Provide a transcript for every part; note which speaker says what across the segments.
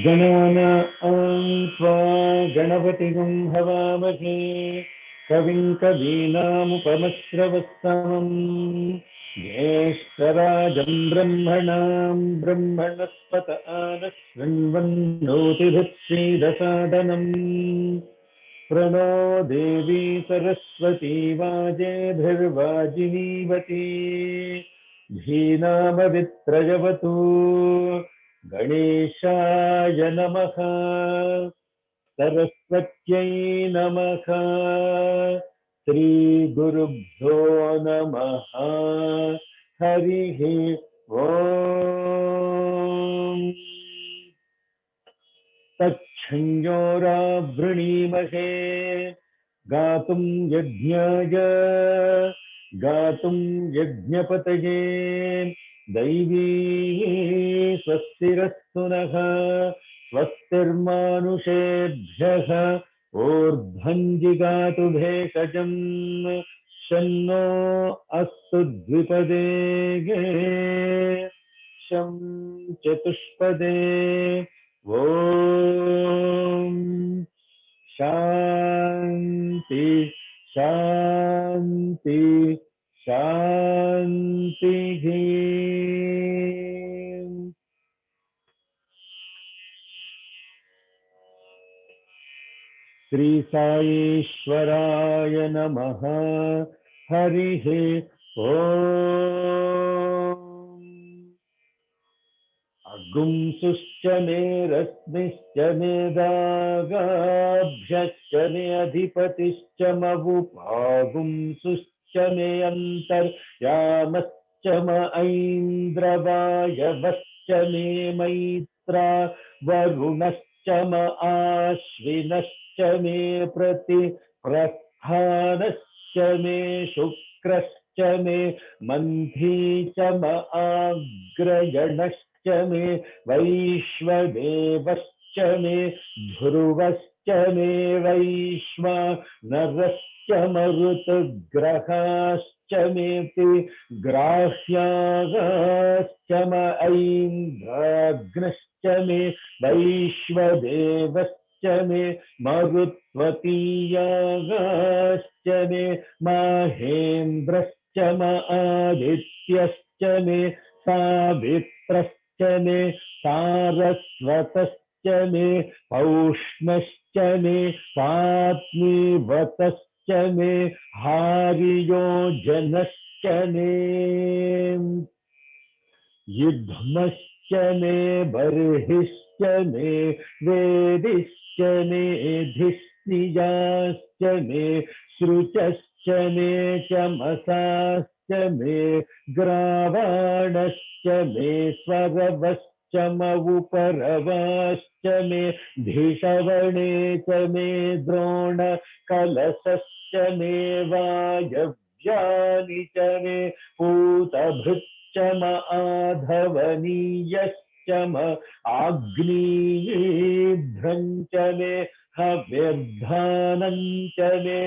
Speaker 1: Jnana Antva Ganapatikum Havamake Kavim Kavinamupamashravastamam Jyeshtarajam Brahmanam Brahmanaspata Anashrinvannoti Bhutsidhasadanam Prano Devi Saraswati Vajedhirvajinivati Dhinamavitrajavatu Ganeshaya Namaha Saraswatyai Namaha Sri Gurubhyo Namaha Harihi Om Tacchanyora Vrinimake Gatum Yajnaya Gatum Yajnapataye Daivi Swastirastunaha Swastirmanushebhyaha Urdhanjigatu bhekajam Shanno Astu Dvipadege Sham Chatushpade Om Shanti Shanti Shanti. Sri Saishwaraya Namaha Harihi Om Agum Suscha Me Rasmischa Me Dagabhyascha Me Adhipatischa Mavupagum Suscha Me Antar Yamascha Ma Aindravaya Vascha Me Maitra Varunascha Ma Ashvinascha Me Prati Prasthanascha Me Shukrascha Me Manthi Ma Agrayanascha Me Vaishvadevascha Me Dhruvascha Me Vaishva Narascha Marutagrahascha Me Ti Grahyagascha Ma Aindragnascha Me Vaishvadevascha Me Marutvatiyagascha Me Mahendrascha Ma Adityascha Me Savitrascha Me Sarasvatascha Me Paushnascha Me Patnivatascha Me Hariyojanascha Me Yudhmascha Me Barhischa Me Vedischa Me Dhisniyascha Me Sruchascha Me Chamasascha Me Gravanascha Me Swaravascha Mavuparavascha Me Dhishavane cha Me Drona Kalasascha Me Vayavyani cha Me Putabhrutcha Ma Adhavaniyascha Ma Agniyidhrancha Me Havyardhanancha Me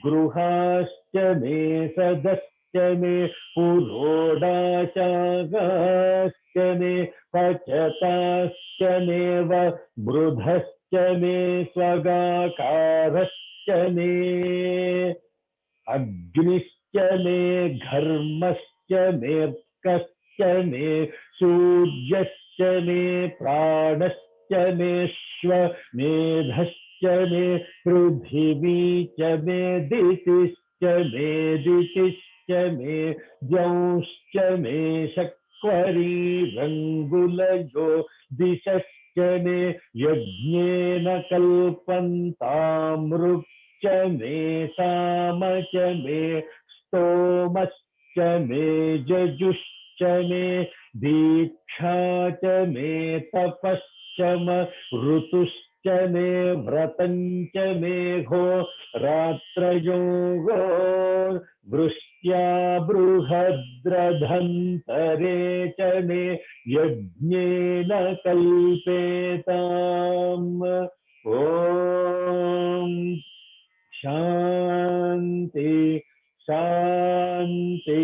Speaker 1: Gruhascha Me Sadascha Me Purodashagascha Me Pachatascha Me Va Brudhascha Me Swagakarascha Me Agnischa Me Gharmascha Me Kascha Me Suryascha Me Pranascha Me Shva Medhascha Me Prudhivicha Me Ditischa Me Ditischa Me Jyauscha Me Shakvari Rangulayo Dishascha Me Yajnena Kalpantamruk Me Samacha Me सोमश्च मे जजुश्च मे दीक्षा च मे तपश्च ऋतुश्च मे व्रतञ्च मे घो रात्रयोगो वृष्ट्या बृहद्रधन्तरे च मे यज्ञेन कल्पेताम् ॐ शान्ति शान्ति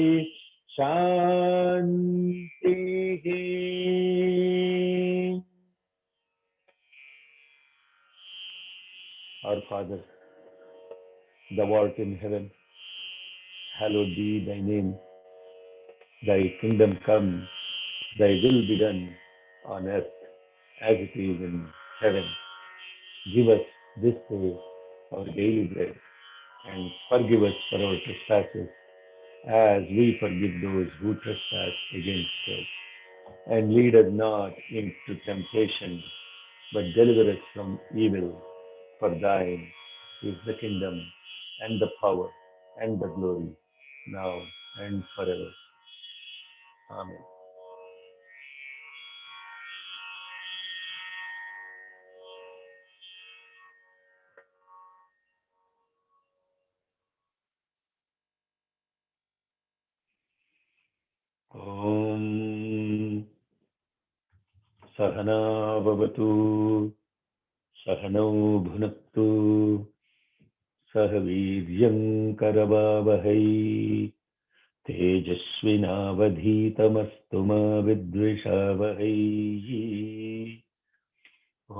Speaker 1: शान्तिः. Our Father, thou art in heaven, hallowed be thy name. Thy kingdom come, thy will be done on earth as it is in heaven. Give us this day our daily bread, and forgive us for our trespasses, as we forgive those who trespass against us. And lead us not into temptation, but deliver us from evil. For thine is the kingdom, and the power, and the glory, now and forever. Amen. ॐ सहना भवतु, सहनौ भुनक्तु, सह वीर्यङ्करवावहै, तेजस्विनावधीतमस्तु मा विद्विषावहै. ॐ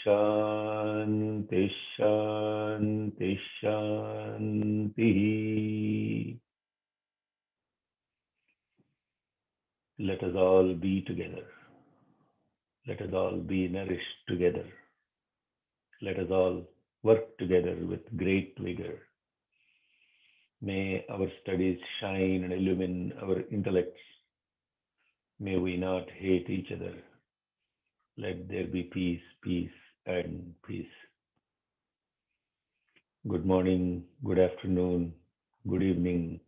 Speaker 1: शान्ति शान्ति शान्तिः. Let us all be together. Let us all be nourished together. Let us all work together with great vigor. May our studies shine and illumine our intellects. May we not hate each other. Let there be peace, peace, and peace. Good morning, good afternoon, good evening.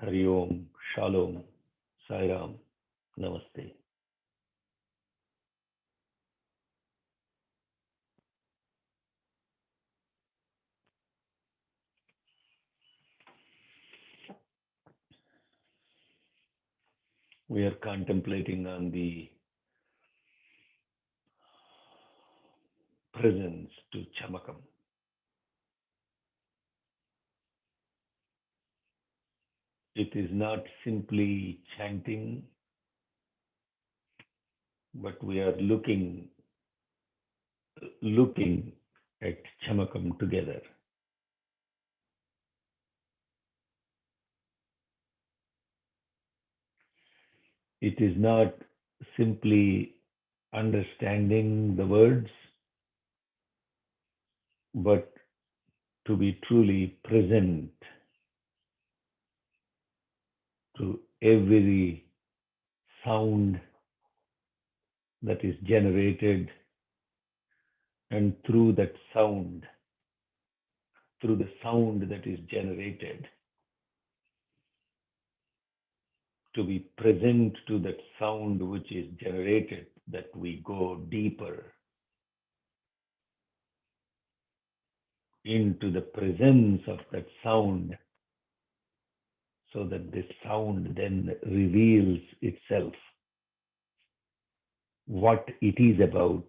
Speaker 1: Hari Om, Shalom, Sai Ram, Namaste. We are contemplating on the presence to Chamakam. It is not simply chanting, but we are looking at Chamakam together. It is not simply understanding the words, but to be truly present to every sound that is generated, and through the sound that is generated, to be present to that sound which is generated, that we go deeper into the presence of that sound, so that this sound then reveals itself, what it is about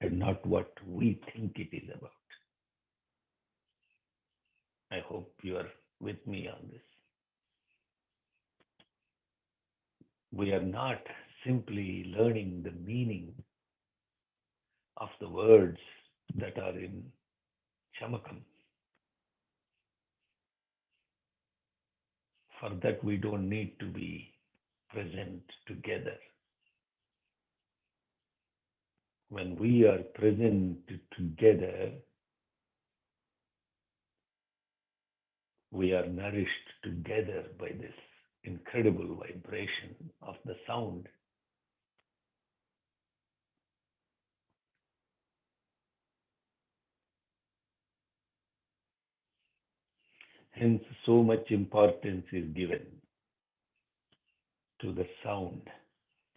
Speaker 1: and not what we think it is about. I hope you are with me on this. We are not simply learning the meaning of the words that are in Chamakam. For that, we don't need to be present together. When we are present together, we are nourished together by this incredible vibration of the sound. Hence, so much importance is given to the sound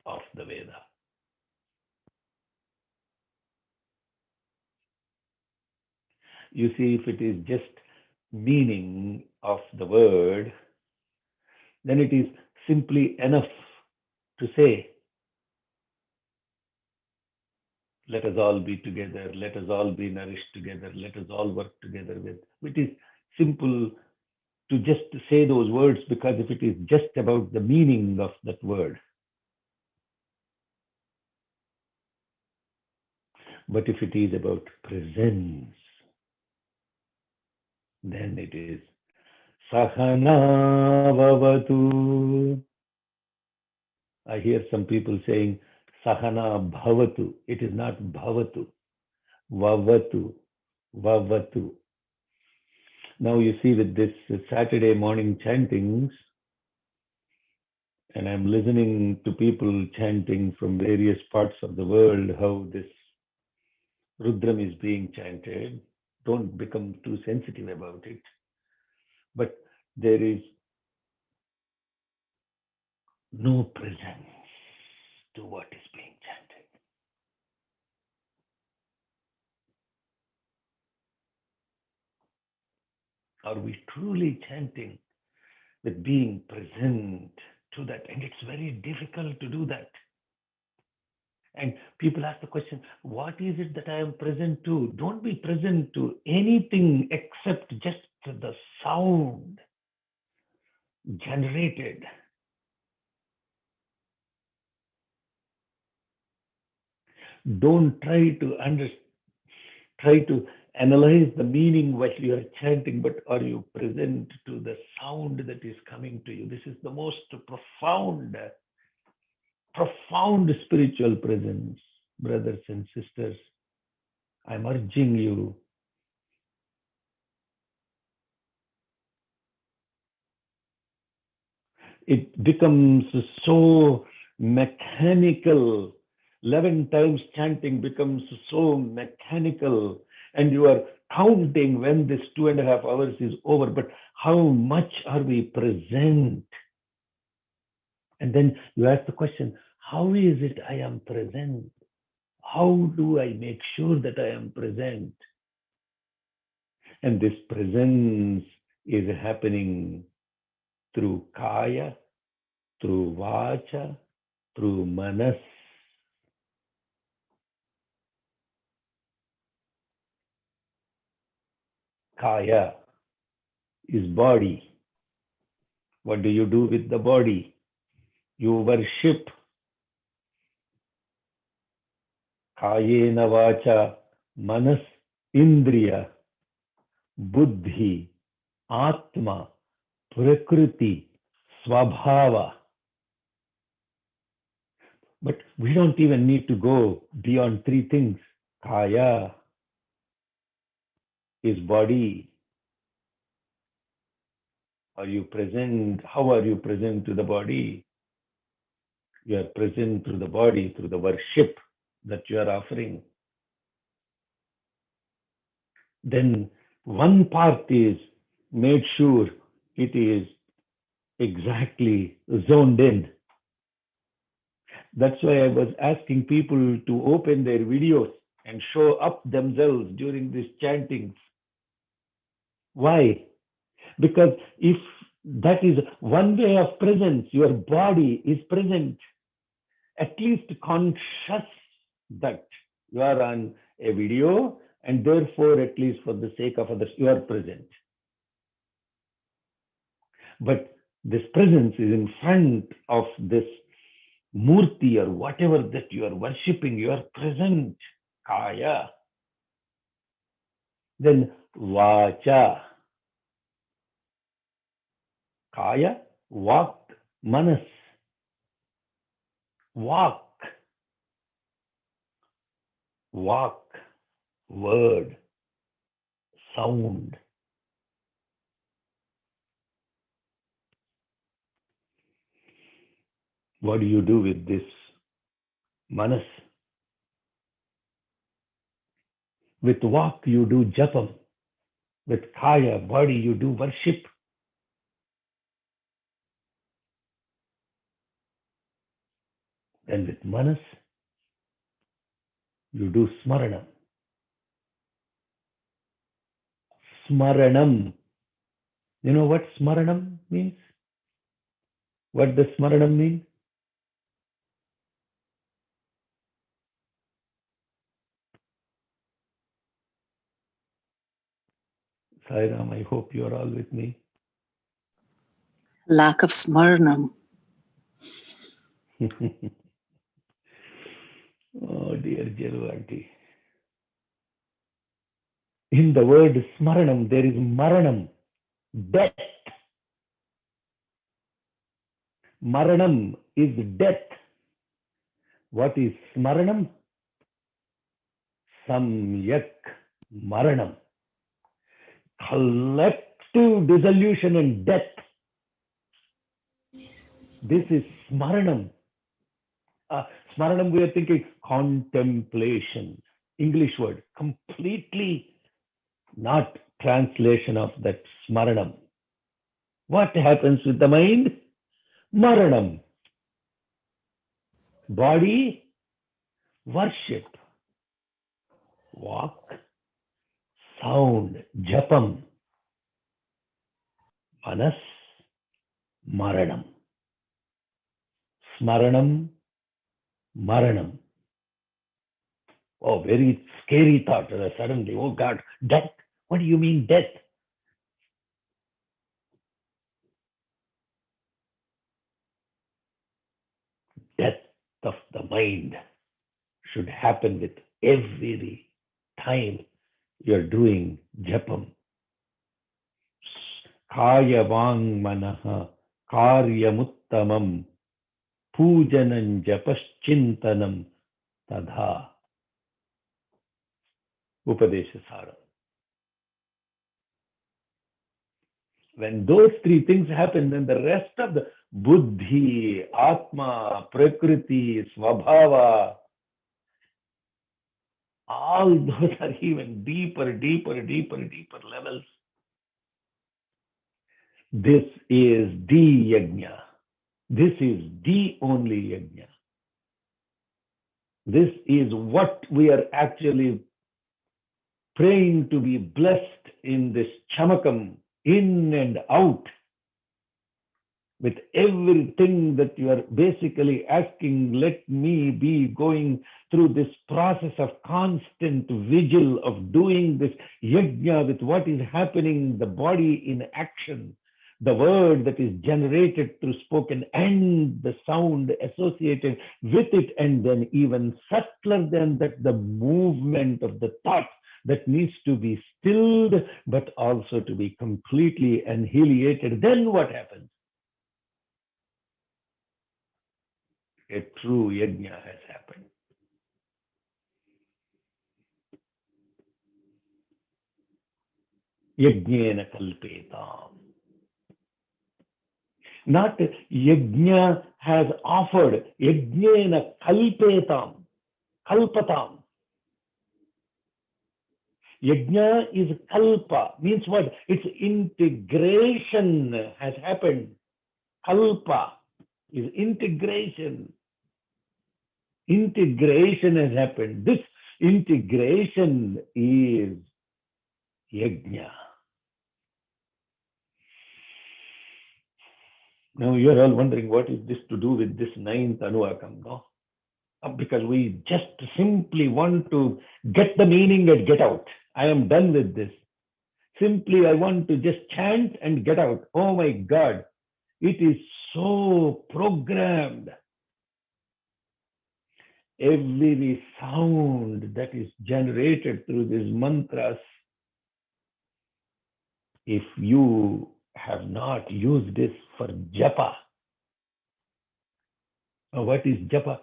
Speaker 1: of the Veda. You see, if it is just meaning of the word, then it is simply enough to say, let us all be together, let us all be nourished together, let us all work together with. It is simple to just say those words, because if it is just about the meaning of that word, but if it is about presence, then it is Sahana Vavatu. I hear some people saying Sahana Bhavatu. It is not Bhavatu. Vavatu. Vavatu. Now you see with this Saturday morning chantings, and I'm listening to people chanting from various parts of the world, how this Rudram is being chanted. Don't become too sensitive about it. But there is no presence to what is being chanted. Are we truly chanting with being present to that? And it's very difficult to do that. And people ask the question, what is it that I am present to? Don't be present to anything except just the sound generated. Don't try to analyze the meaning what you are chanting, but are you present to the sound that is coming to you? This is the most profound spiritual presence, brothers and sisters. I'm urging you, it becomes so mechanical. 11 times chanting becomes so mechanical, and you are counting when this 2.5 hours is over. But how much are we present? And then you ask the question, how is it I am present? How do I make sure that I am present? And this presence is happening through kaya, through vacha, through manas. Kaya is body. What do you do with the body? You worship. Kayena vacha manas indriya buddhi atma prakriti swabhava. But we don't even need to go beyond three things. Kaya is body. Are you present? How are you present to the body? You are present through the body, through the worship that you are offering. Then one part is made sure it is exactly zoned in. That's why I was asking people to open their videos and show up themselves during these chantings. Why? Because if that is one way of presence, your body is present, at least conscious that you are on a video, and therefore, at least for the sake of others, you are present. But this presence is in front of this murti or whatever that you are worshipping, you are present. Kaya. Then vacha. Kaya, vak, manas. Vak, vak, word, sound. What do you do with this manas? With vak, you do japam. With kaya, body, you do worship. Then with manas, you do smaranam. Smaranam. You know what smaranam means? What does smaranam mean? Sairam, I hope you are all with me.
Speaker 2: Lack of smaranam.
Speaker 1: Oh dear Jelu auntie. In the word smaranam, there is maranam, death. Maranam is death. What is smaranam? Samyak maranam. Collective dissolution and death. This is smaranam. Smaranam, we are thinking contemplation. English word. Completely not translation of that smaranam. What happens with the mind? Maranam. Body, worship. Walk, sound, japam. Manas, maranam. Smaranam, maranam. Oh, very scary thought. Suddenly, oh God, death. What do you mean death? Death of the mind should happen with every time you're doing japam. Kaya vang manaha karyamuttamam pujanam japaschintanam tadha upadesha sara. When those three things happen, then the rest of the buddhi, atma, prakriti, svabhava, all those are even deeper, deeper, deeper, deeper levels. This is the yajna. This is the only yajna. This is what we are actually praying to be blessed in this chamakam, in and out, with everything that you are basically asking, let me be going through this process of constant vigil of doing this yajna with what is happening, the body in action, the word that is generated through spoken and the sound associated with it, and then even subtler than that, the movement of the thought that needs to be stilled, but also to be completely annihilated. Then what happens? A true yajna has happened. Yajnena kalpetam. Not yajna has offered. Yajnena kalpetam. Kalpatam. Yajna is kalpa. Means what? Its integration has happened. Kalpa is integration. Integration has happened. This integration is yajna. Now you're all wondering what is this to do with this ninth Anuvakam, no? Because we just simply want to get the meaning and get out. I am done with this. Simply, I want to just chant and get out. Oh my God, it is so programmed. Every sound that is generated through these mantras, if you have not used this for japa, what is japa?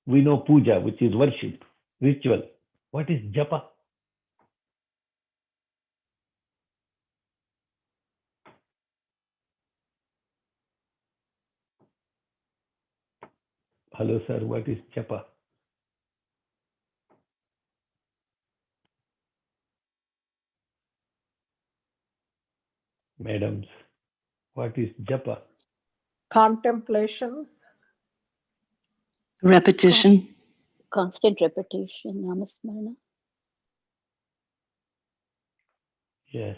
Speaker 1: We know puja, which is worship, ritual. What is japa? Hello, sir, what is japa? Madams, what is japa?
Speaker 2: Contemplation.
Speaker 3: Repetition.
Speaker 4: Constant repetition, namasmarana.
Speaker 1: Yes.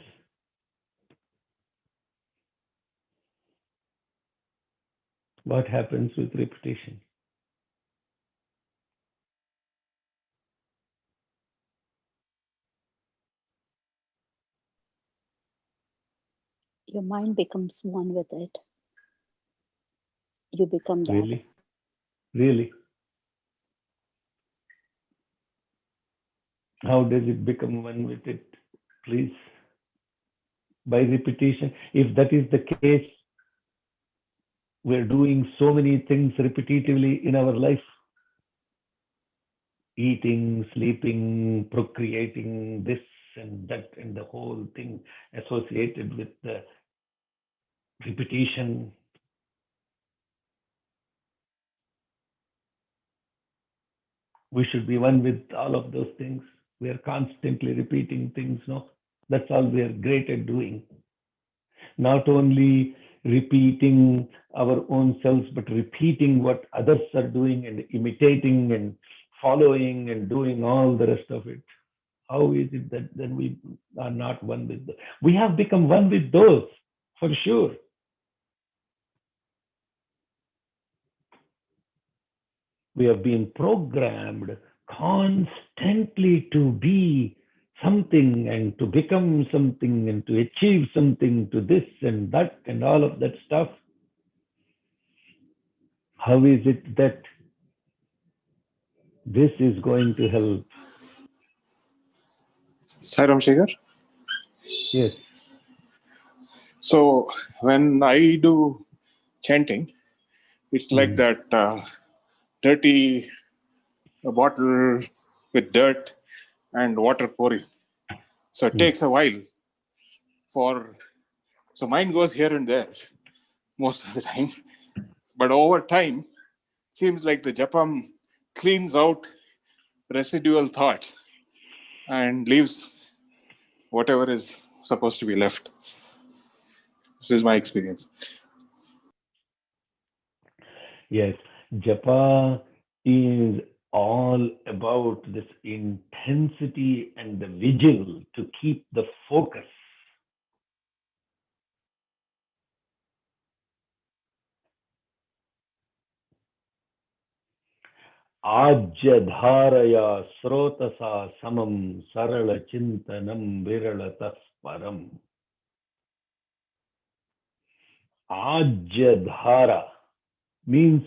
Speaker 1: What happens with repetition?
Speaker 4: Your mind becomes one with it. You become that.
Speaker 1: Really? Really? How does it become one with it? Please. By repetition. If that is the case, we're doing so many things repetitively in our life. Eating, sleeping, procreating, this and that, and the whole thing associated with the repetition. We should be one with all of those things. We are constantly repeating things, no? That's all we are great at doing. Not only repeating our own selves, but repeating what others are doing and imitating and following and doing all the rest of it. How is it that then we are not one with them? We have become one with those, for sure. We have been programmed constantly to be something and to become something and to achieve something, to this and that and all of that stuff. How is it that this is going to help?
Speaker 5: Sairam Shekhar.
Speaker 1: Yes.
Speaker 5: So when I do chanting, it's like that dirty bottle with dirt and water pouring. So it takes a while so mind goes here and there most of the time. But over time, seems like the japam cleans out residual thoughts and leaves whatever is supposed to be left. This is my experience.
Speaker 1: Yes. Japa is all about this intensity and the vigil to keep the focus. आज्यधारया स्रोतसा समं सरलचिन्तनं विरलतः परम्. Ajyadhara means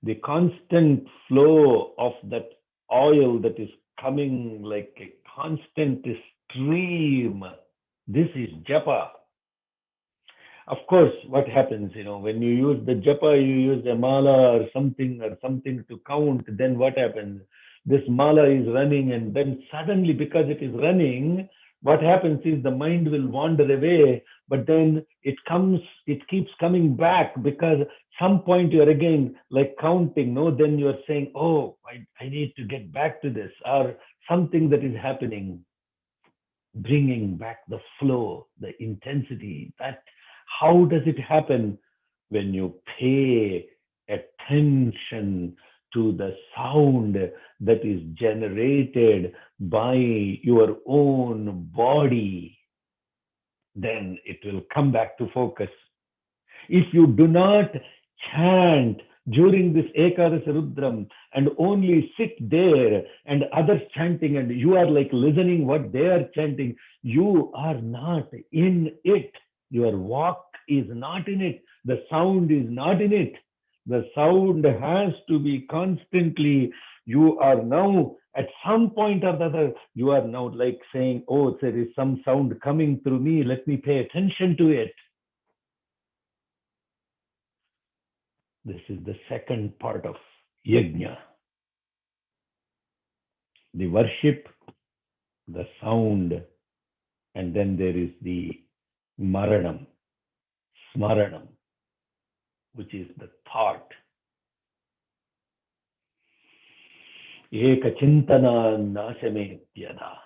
Speaker 1: the constant flow of that oil that is coming like a constant stream. This is japa. Of course, what happens, when you use the japa, you use a mala or something to count, then what happens? This mala is running, and then suddenly, because it is running, what happens is the mind will wander away, but then it keeps coming back, because some point you're again like counting, no? Then you're saying, oh, I need to get back to this, or something that is happening, bringing back the flow, the intensity. That how does it happen? When you pay attention to the sound that is generated by your own body, then it will come back to focus. If you do not chant during this Ekadasa Rudram and only sit there and others chanting and you are like listening what they are chanting, you are not in it. Your walk is not in it. The sound is not in it. The sound has to be constantly, you are now at some point or the other, you are now like saying, oh, there is some sound coming through me. Let me pay attention to it. This is the second part of Yajna. The worship, the sound, and then there is the Maranam, Smaranam, which is the thought. Ekachintana nasametyada.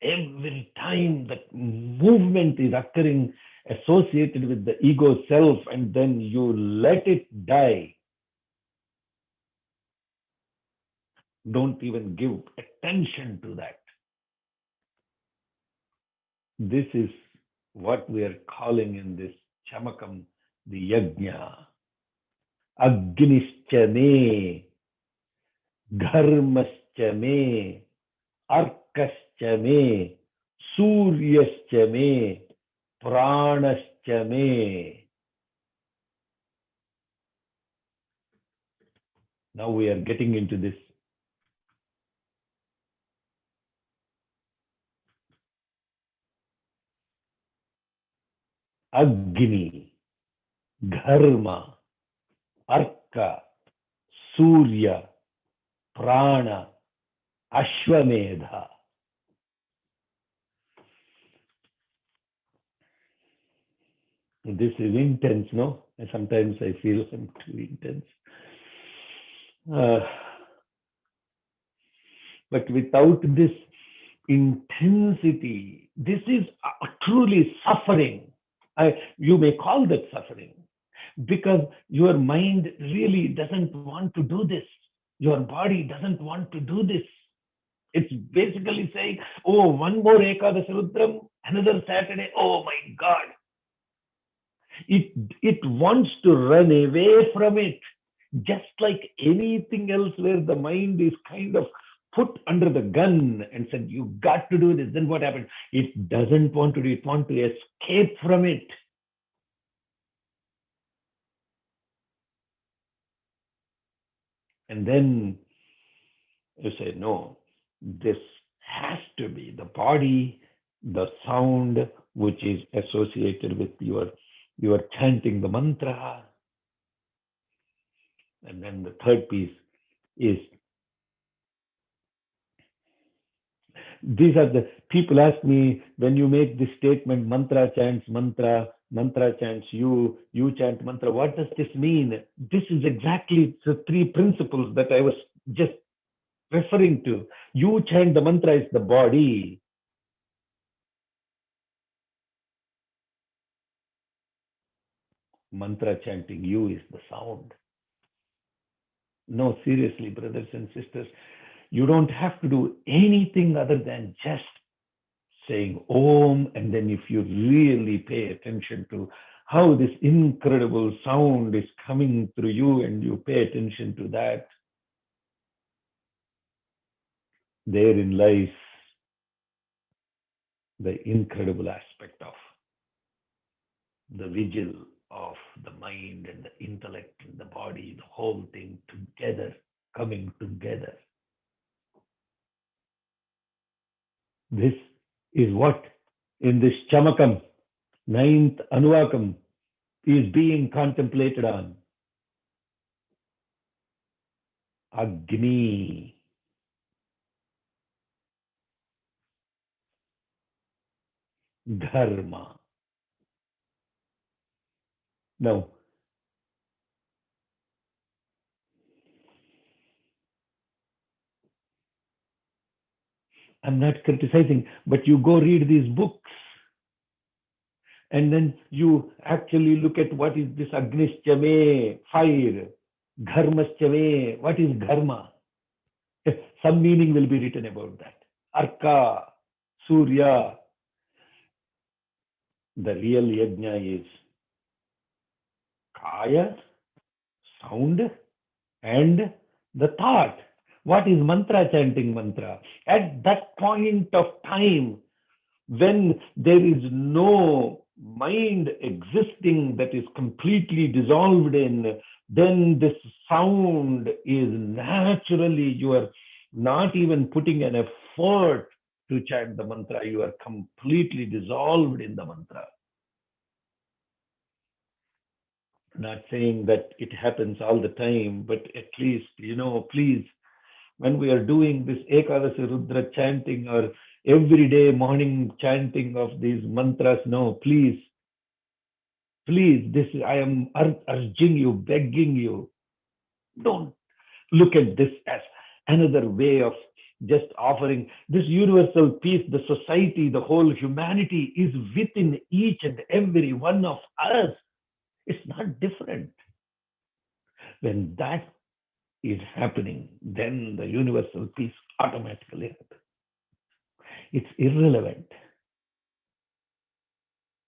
Speaker 1: Every time that movement is occurring associated with the ego self, and then you let it die. Don't even give attention to that. This is what we are calling in this Chamakam the Yajna. Agnischa me, Dharmascha me, Arkascha me, Suryascha me, Pranascha me. Now we are getting into this. Agni, Dharma, Arka, Surya, Prana, Ashwamedha. This is intense, no? And sometimes I feel I'm too intense. Uh, but without this intensity, this is truly suffering. You may call that suffering because your mind really doesn't want to do this. Your body doesn't want to do this. It's basically saying, oh, one more Ekadasi Rudram, another Saturday. Oh my God. It wants to run away from it, just like anything else where the mind is kind of put under the gun and said, you got to do this. Then what happens? It doesn't want to do it. It wants to escape from it. And then you say, no, this has to be the body, the sound which is associated with your chanting the mantra. And then the third piece is, these are the people ask me, when you make this statement, mantra chants mantra, mantra chants you chant mantra, what does this mean? This is exactly the three principles that I was just referring to. You chant the mantra is the body. Mantra chanting you is the sound. No, seriously, brothers and sisters, you don't have to do anything other than just saying Om, and then if you really pay attention to how this incredible sound is coming through you and you pay attention to that, therein lies the incredible aspect of the vigil of the mind and the intellect and the body, the whole thing together, coming together. This is what in this Chamakam, ninth Anuvakam, is being contemplated on. Agni. Dharma. Now, I'm not criticizing, but you go read these books and then you actually look at what is this Agnischame, fire, Dharmaschame, what is Dharma? Some meaning will be written about that. Arka, Surya. The real Yajna is Kaya, sound, and the thought. What is mantra chanting mantra? At that point of time, when there is no mind existing that is completely dissolved in, then this sound is naturally, you are not even putting an effort to chant the mantra, you are completely dissolved in the mantra. Not saying that it happens all the time, but at least, please, when we are doing this Ekadasi Rudra chanting or everyday morning chanting of these mantras, no, please, this I am urging you, begging you, don't look at this as another way of just offering this universal peace. The society, the whole humanity is within each and every one of us. It's not different. When that is happening, then the universal peace automatically happens. It's irrelevant.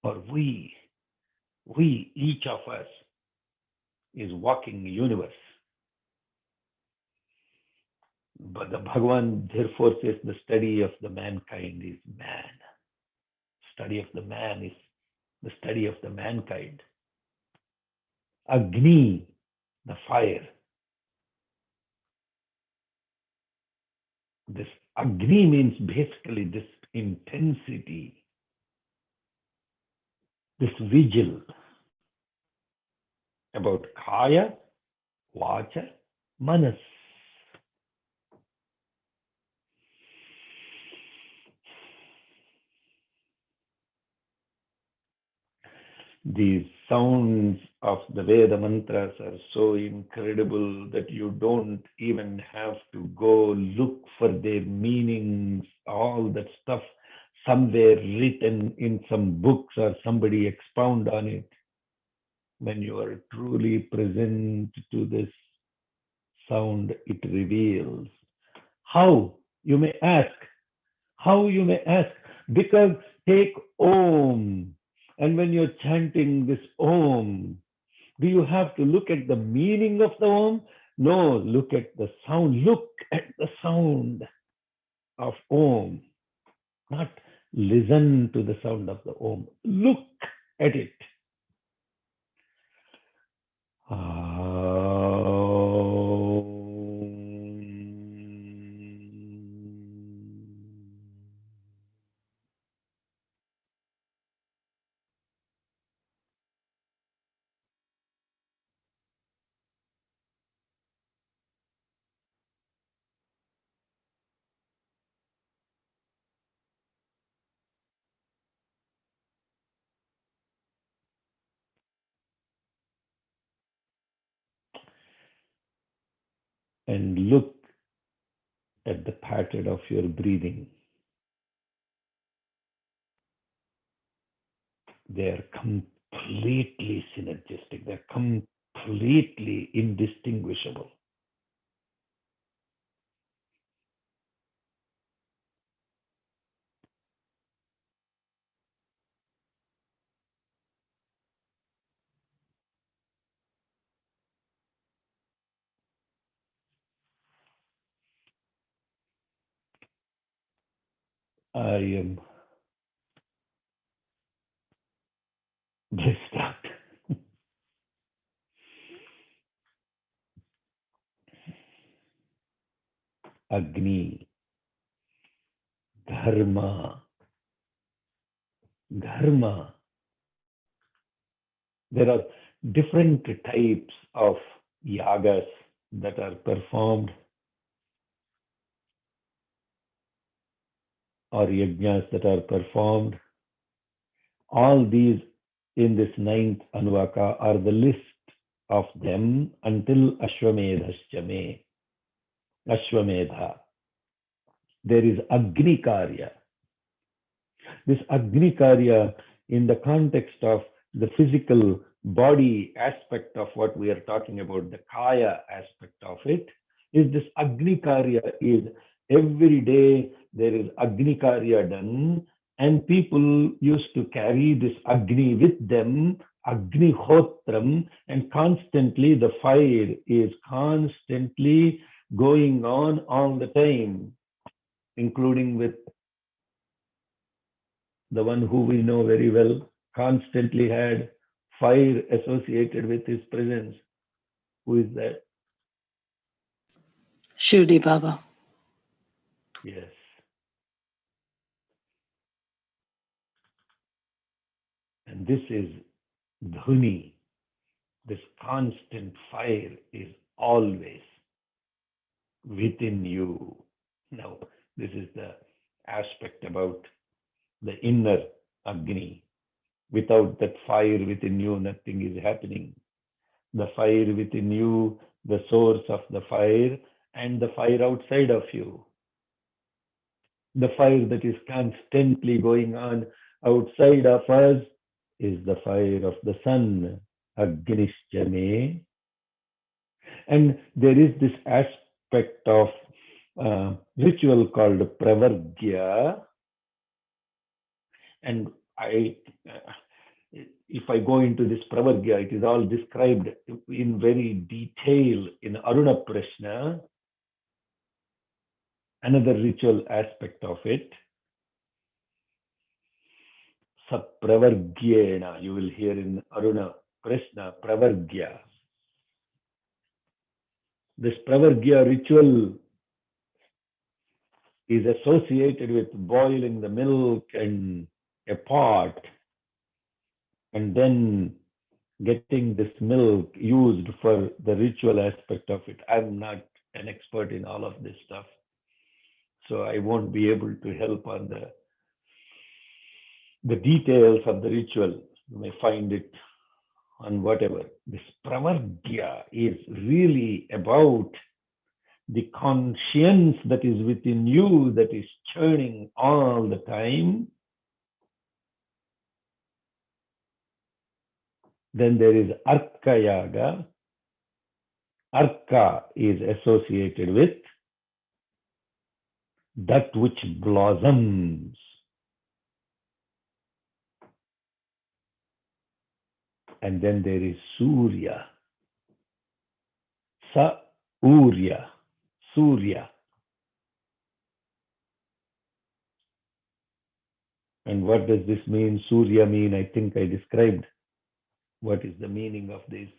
Speaker 1: Or we, each of us is walking universe. But the Bhagavan therefore says the study of the mankind is man. Study of the man is the study of the mankind. Agni, the fire. This Agni means basically this intensity, this vigil about Kaya, Vacha, Manas. These sounds of the Veda mantras are so incredible that you don't even have to go look for their meanings, all that stuff somewhere written in some books or somebody expound on it. When you are truly present to this sound, it reveals. How? You may ask. How, you may ask? Because take Om. And when you're chanting this Om, do you have to look at the meaning of the Om? No, look at the sound. Look at the sound of Om. Not listen to the sound of the Om. Look at it. And look at the pattern of your breathing. They're completely synergistic. They're completely indistinguishable. I am blissed out. Agni, dharma, dharma. There are different types of yagas that are performed or yajnas that are performed. All these in this ninth Anuvaka are the list of them until Ashwamedhaschame. Ashwamedha. There is Agni Karya. This Agni Karya, in the context of the physical body aspect of what we are talking about, the Kaya aspect of it, is this Agni Karya is every day there is Agni Karya done, and people used to carry this Agni with them, Agni Hotram, and constantly the fire is constantly going on all the time, including with the one who we know very well, constantly had fire associated with his presence. Who is that?
Speaker 2: Shirdi Baba.
Speaker 1: Yes. And this is Dhuni. This constant fire is always within you. Now, this is the aspect about the inner Agni. Without that fire within you, nothing is happening. The fire within you, the source of the fire, and the fire outside of you. The fire that is constantly going on outside of us is the fire of the sun, Agnishjame. And there is this aspect of ritual called Pravargya. And if I go into this Pravargya, it is all described in very detail in Aruna Prashna, another ritual aspect of it. Sapravargyena, you will hear in Aruna Prashna, Pravargya. This Pravargya ritual is associated with boiling the milk in a pot and then getting this milk used for the ritual aspect of it. I'm not an expert in all of this stuff, so I won't be able to help on the details of the ritual. You may find it on whatever. This Pravargya is really about the conscience that is within you, that is churning all the time. Then there is Arka Yaga. Arka is associated with that which blossoms. And then there is Surya. Sa-urya. Surya. And what does this mean? Surya mean, I think I described what is the meaning of this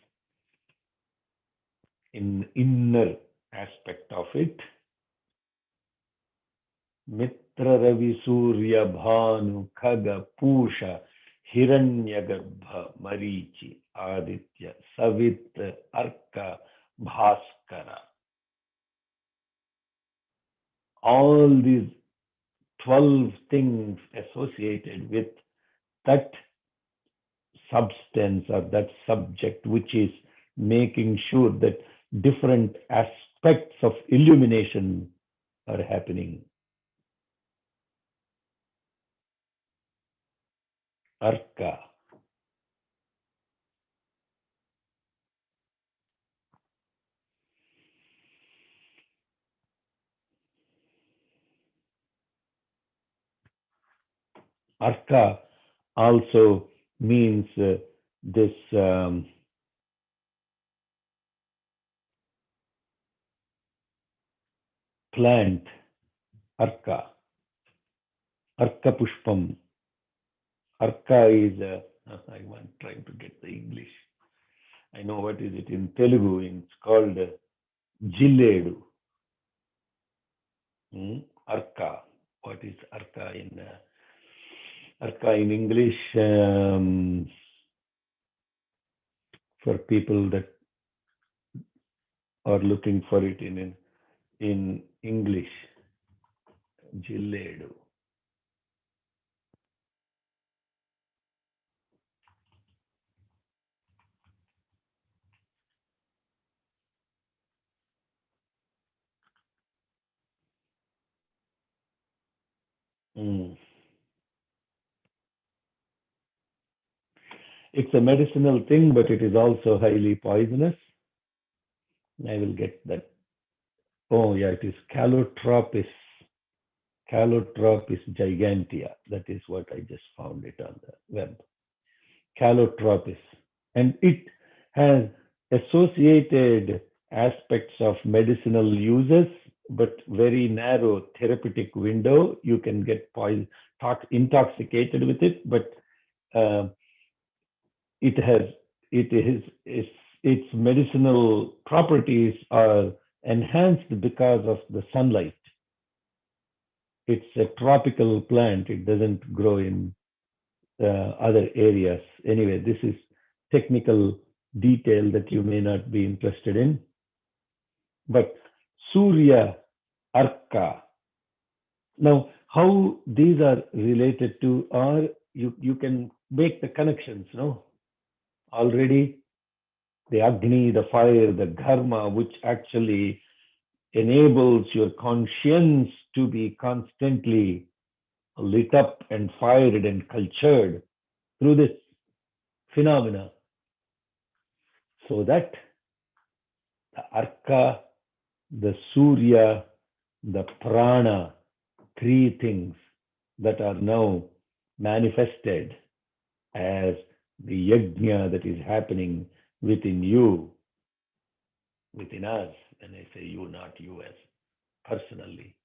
Speaker 1: in inner aspect of it. Mitra Ravi Surya Bhanu Khaga Pusha Hiranyagarbha Marichi Aditya Savitra Arka Bhaskara. All these 12 things associated with that substance or that subject, which is making sure that different aspects of illumination are happening. Arka. Arka also means this plant, Arka. Arka Pushpam. Arka is, I'm trying to get the English. I know what is it in Telugu. It's called Jilledu. Arka. What is Arka in English? For people that are looking for it in English, Jilledu. It's a medicinal thing, but it is also highly poisonous. I will get that. Oh, yeah, it is Calotropis. Calotropis gigantea. That is what I just found it on the web. Calotropis. And it has associated aspects of medicinal uses, but very narrow therapeutic window. You can get intoxicated with it, but its medicinal properties are enhanced because of the sunlight. It's a tropical plant. It doesn't grow in other areas. Anyway, this is technical detail that you may not be interested in. But Surya, Arka. Now, how these are related to, or you can make the connections, no? Already the Agni, the fire, the Dharma, which actually enables your conscience to be constantly lit up and fired and cultured through this phenomena, so that the Arka, the Surya, the Prana, three things that are now manifested as the Yajna that is happening within you, within us. When I say you, not you as personally.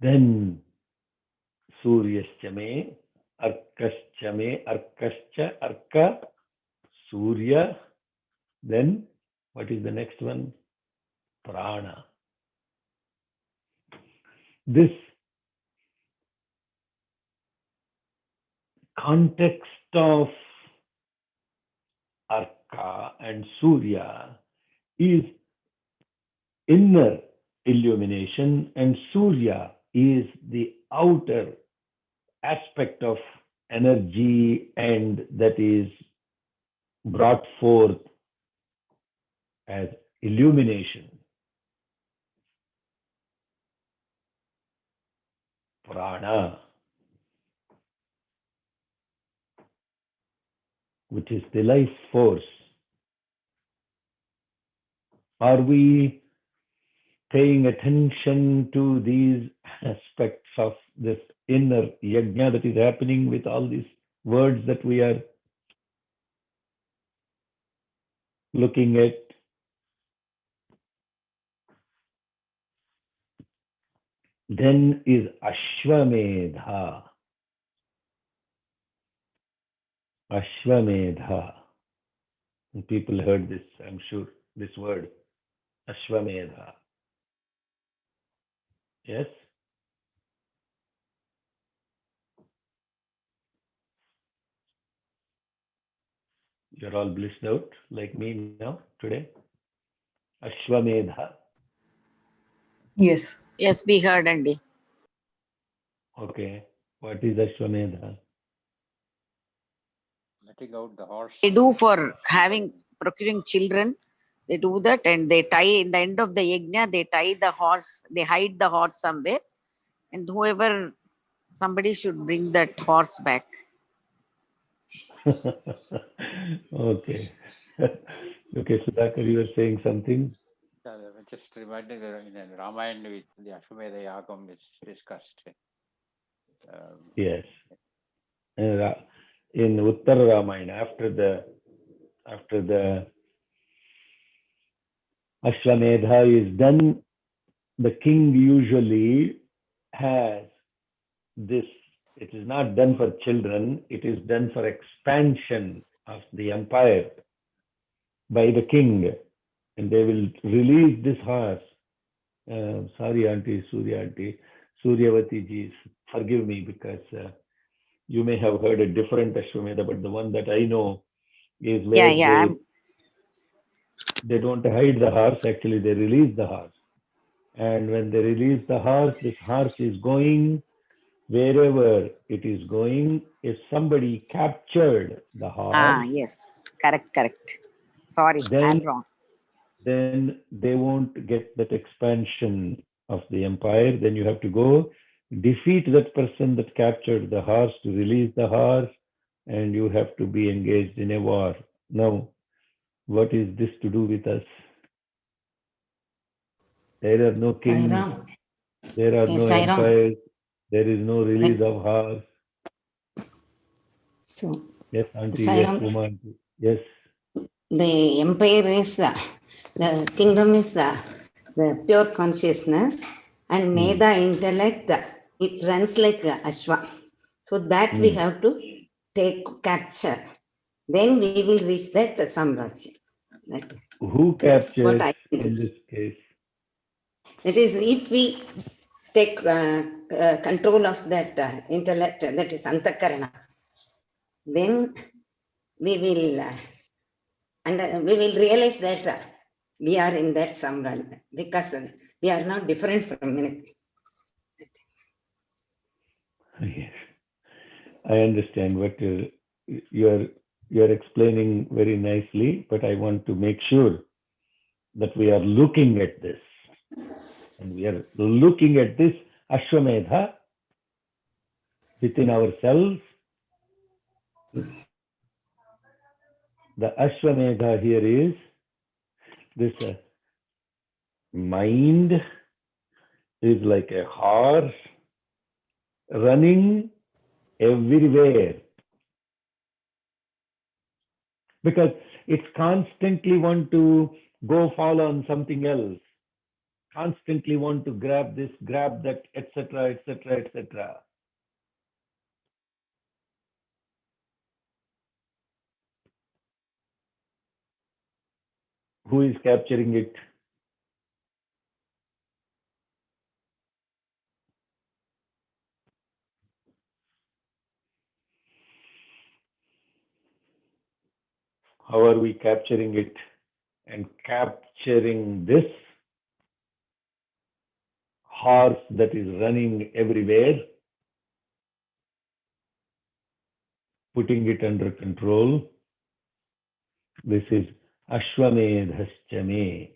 Speaker 1: Then Suryascha me, Arkascha me, Arkascha, Arka, Surya. Then what is the next one? Prana. This context of Arka and Surya is inner illumination, and Surya is the outer aspect of energy, and that is brought forth as illumination. Prana, which is the life force. Are we paying attention to these aspects of this inner yajna that is happening with all these words that we are looking at? Then is Ashwamedha. Ashwamedha. People heard this, I'm sure, this word, Ashwamedha. Yes? You're all blissed out like me now today. Ashwamedha.
Speaker 2: Yes.
Speaker 3: Yes, we heard, Andy.
Speaker 1: Okay. What is Ashwamedha?
Speaker 6: Letting out the horse.
Speaker 3: They do for procuring children. They do that, and they tie in the end of the yajna. They tie the horse. They hide the horse somewhere, and somebody should bring that horse back.
Speaker 1: Okay. Okay, Sudhakar, you were saying something?
Speaker 6: Just reminding that in Ramayana, with the Ashwamedha Yagam is discussed.
Speaker 1: Yes. In Uttara Ramayana, after the Ashwamedha is done, the king usually has this. It is not done for children, it is done for expansion of the empire by the king. And they will release this horse. Sorry, Auntie, Suryavati ji, forgive me, because you may have heard a different Ashwamedha, but the one that I know is where they don't hide the horse, actually they release the horse. And when they release the horse, this horse is going wherever it is going. If somebody captured the horse,
Speaker 3: Yes. Correct. Sorry, I'm wrong.
Speaker 1: Then they won't get that expansion of the empire. Then you have to go defeat that person that captured the horse to release the horse, and you have to be engaged in a war. Now, what is this to do with us? There are no kings,
Speaker 2: Sairam.
Speaker 1: there are
Speaker 2: Yes,
Speaker 1: no
Speaker 2: Sairam.
Speaker 1: empires, there is no release of horse.
Speaker 2: So,
Speaker 1: Yes, Auntie, yes,
Speaker 2: Sairam,
Speaker 1: Uma Auntie. Yes.
Speaker 2: the empire is, the kingdom is the pure consciousness, and Meda intellect, it runs like Ashwa. So that we have to capture. Then we will reach that Samrajya.
Speaker 1: Who
Speaker 2: That's what
Speaker 1: captures
Speaker 2: I
Speaker 1: in
Speaker 2: think.
Speaker 1: this case?
Speaker 2: That is, if we take control of that intellect, that is Antakarana, then we will we will realize that we are in that Samrajya, because we are not different from anything.
Speaker 1: Yes, I understand what you're explaining very nicely, but I want to make sure that we are looking at this. And we are looking at this Ashwamedha within ourselves. The Ashwamedha here is this mind is like a horse running everywhere, because it's constantly want to go fall on something else, constantly want to grab this, grab that, etc., etc., etc. Who is capturing it? How are we capturing it? And capturing this horse that is running everywhere, putting it under control. This is Ashwamedhascha me.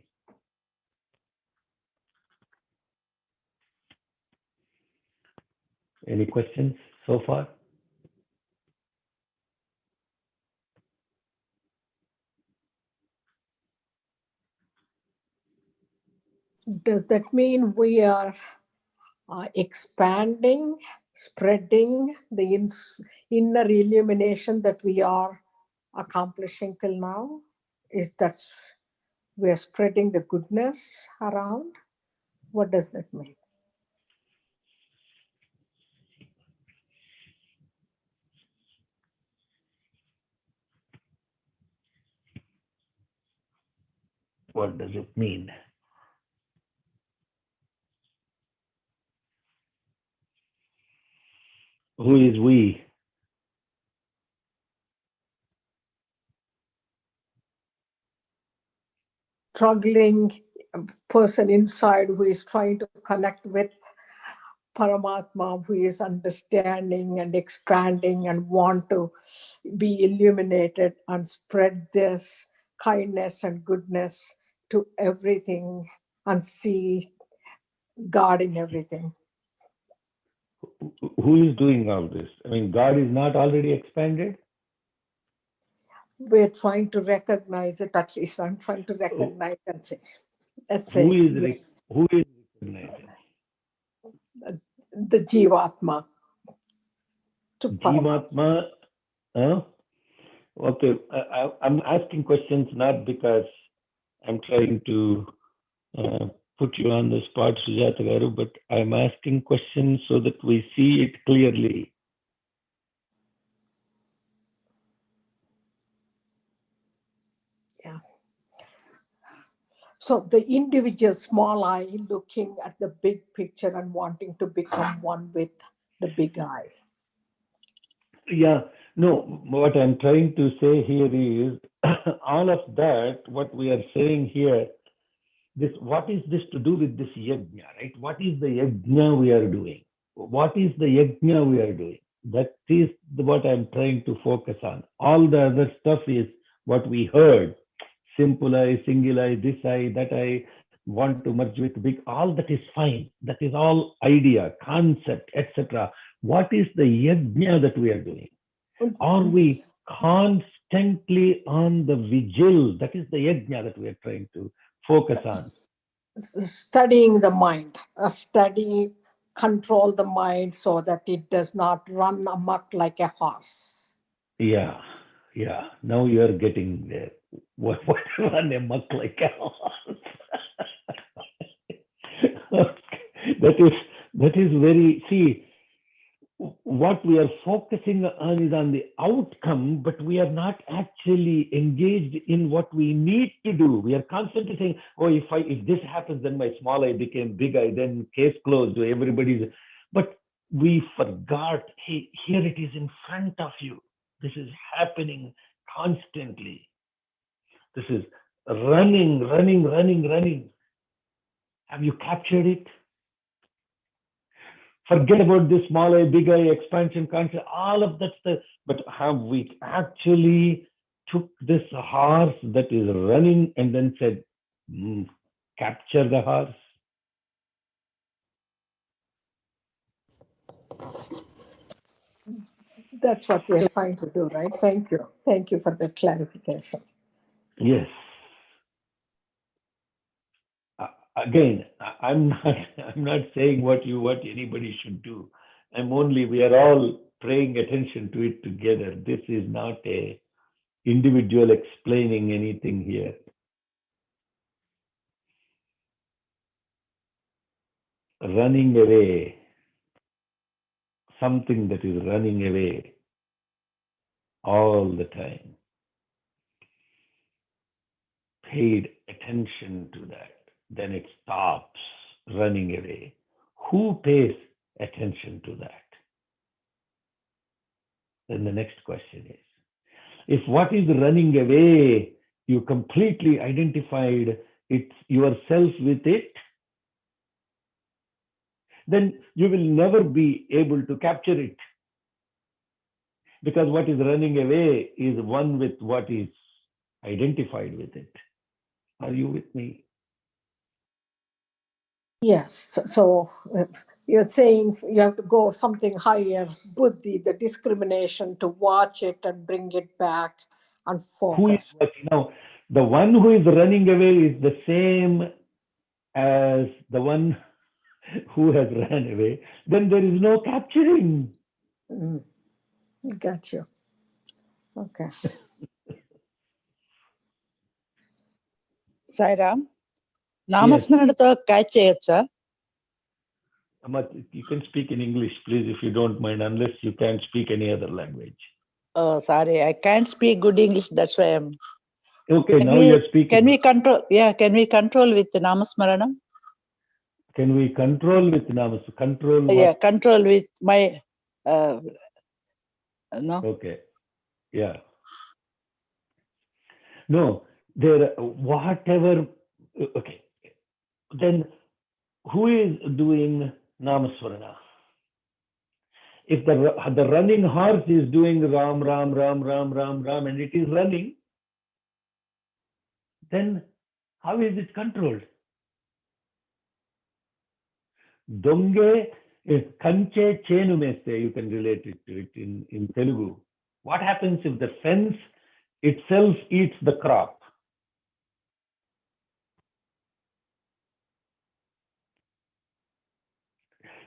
Speaker 1: Any questions so far?
Speaker 7: Does that mean we are expanding, spreading the inner illumination that we are accomplishing till now? Is that we're spreading the goodness around? What does that mean?
Speaker 1: What does it mean? Who is we?
Speaker 7: Struggling person inside who is trying to connect with Paramatma, who is understanding and expanding and want to be illuminated and spread this kindness and goodness to everything and see God in everything.
Speaker 1: Who is doing all this? I mean, God is not already expanded?
Speaker 7: We're trying to recognize it, at least I'm trying to recognize and say, let's
Speaker 1: Who
Speaker 7: say,
Speaker 1: is recognizing?
Speaker 7: the Jivatma to Paramatma.
Speaker 1: Jivatma? Huh? Okay, I'm asking questions not because I'm trying to put you on the spot, Sujata Garu, but I'm asking questions so that we see it clearly.
Speaker 7: Yeah. So the individual small I looking at the big picture and wanting to become one with the big I.
Speaker 1: Yeah, no, what I'm trying to say here is all of that, what we are saying here, this, what is this to do with this yajna, right? What is the yajna we are doing? What is the yajna we are doing? That is what I'm trying to focus on. All the other stuff is what we heard. Simple I, single I, this I, that I want to merge with big, all that is fine. That is all idea, concept, etc. What is the yajna that we are doing? Are we constantly on the vigil? That is the yajna that we are trying to focus on.
Speaker 7: Studying the mind, control the mind so that it does not run amok like a horse.
Speaker 1: Yeah, yeah. Now you are getting there. What run amok like a horse? that is very, see, what we are focusing on is on the outcome, but we are not actually engaged in what we need to do. We are constantly saying, oh, if this happens, then my small I became big I, then case closed, everybody's, but we forgot, hey, here it is in front of you. This is happening constantly. This is running. Have you captured it? Forget about this small I, big I, expansion, concept, all of that stuff. But have we actually took this horse that is running and then said, capture the horse?
Speaker 7: That's what we are trying to do, right? Thank you. Thank you for the clarification.
Speaker 1: Yes. Again, I'm not saying what anybody should do. We are all paying attention to it together. This is not a individual explaining anything here. Running away, something that is running away all the time. Paid attention to that, then it stops running away. Who pays attention to that? Then the next question is, if what is running away, you completely identified yourself with it, then you will never be able to capture it. Because what is running away is one with what is identified with it. Are you with me?
Speaker 7: Yes. So you're saying you have to go something higher, buddhi, the discrimination, to watch it and bring it back and
Speaker 1: Who is
Speaker 7: focus.
Speaker 1: what? The one who is running away is the same as the one who has run away. Then there is no capturing.
Speaker 7: Got you. Okay.
Speaker 8: Sairam, నామస్మరణతో catch చేయొచ్చా?
Speaker 1: You can speak in English, please, if you don't mind, unless you can't speak any other language.
Speaker 8: Oh, sorry, I can't speak good English. That's why I'm.
Speaker 1: Okay, now you're speaking.
Speaker 8: Can we control? Yeah, can we control with the namasmaranam?
Speaker 1: Can we control with namas? Control what?
Speaker 8: Yeah, control with my. No.
Speaker 1: Okay. Yeah. No, whatever. Okay. Then who is doing namaswarana? If the running horse is doing Ram, Ram, Ram, Ram, Ram, Ram, and it is running, then how is it controlled? Donge kanche chenu meste, you can relate it to it in Telugu. What happens if the fence itself eats the crop?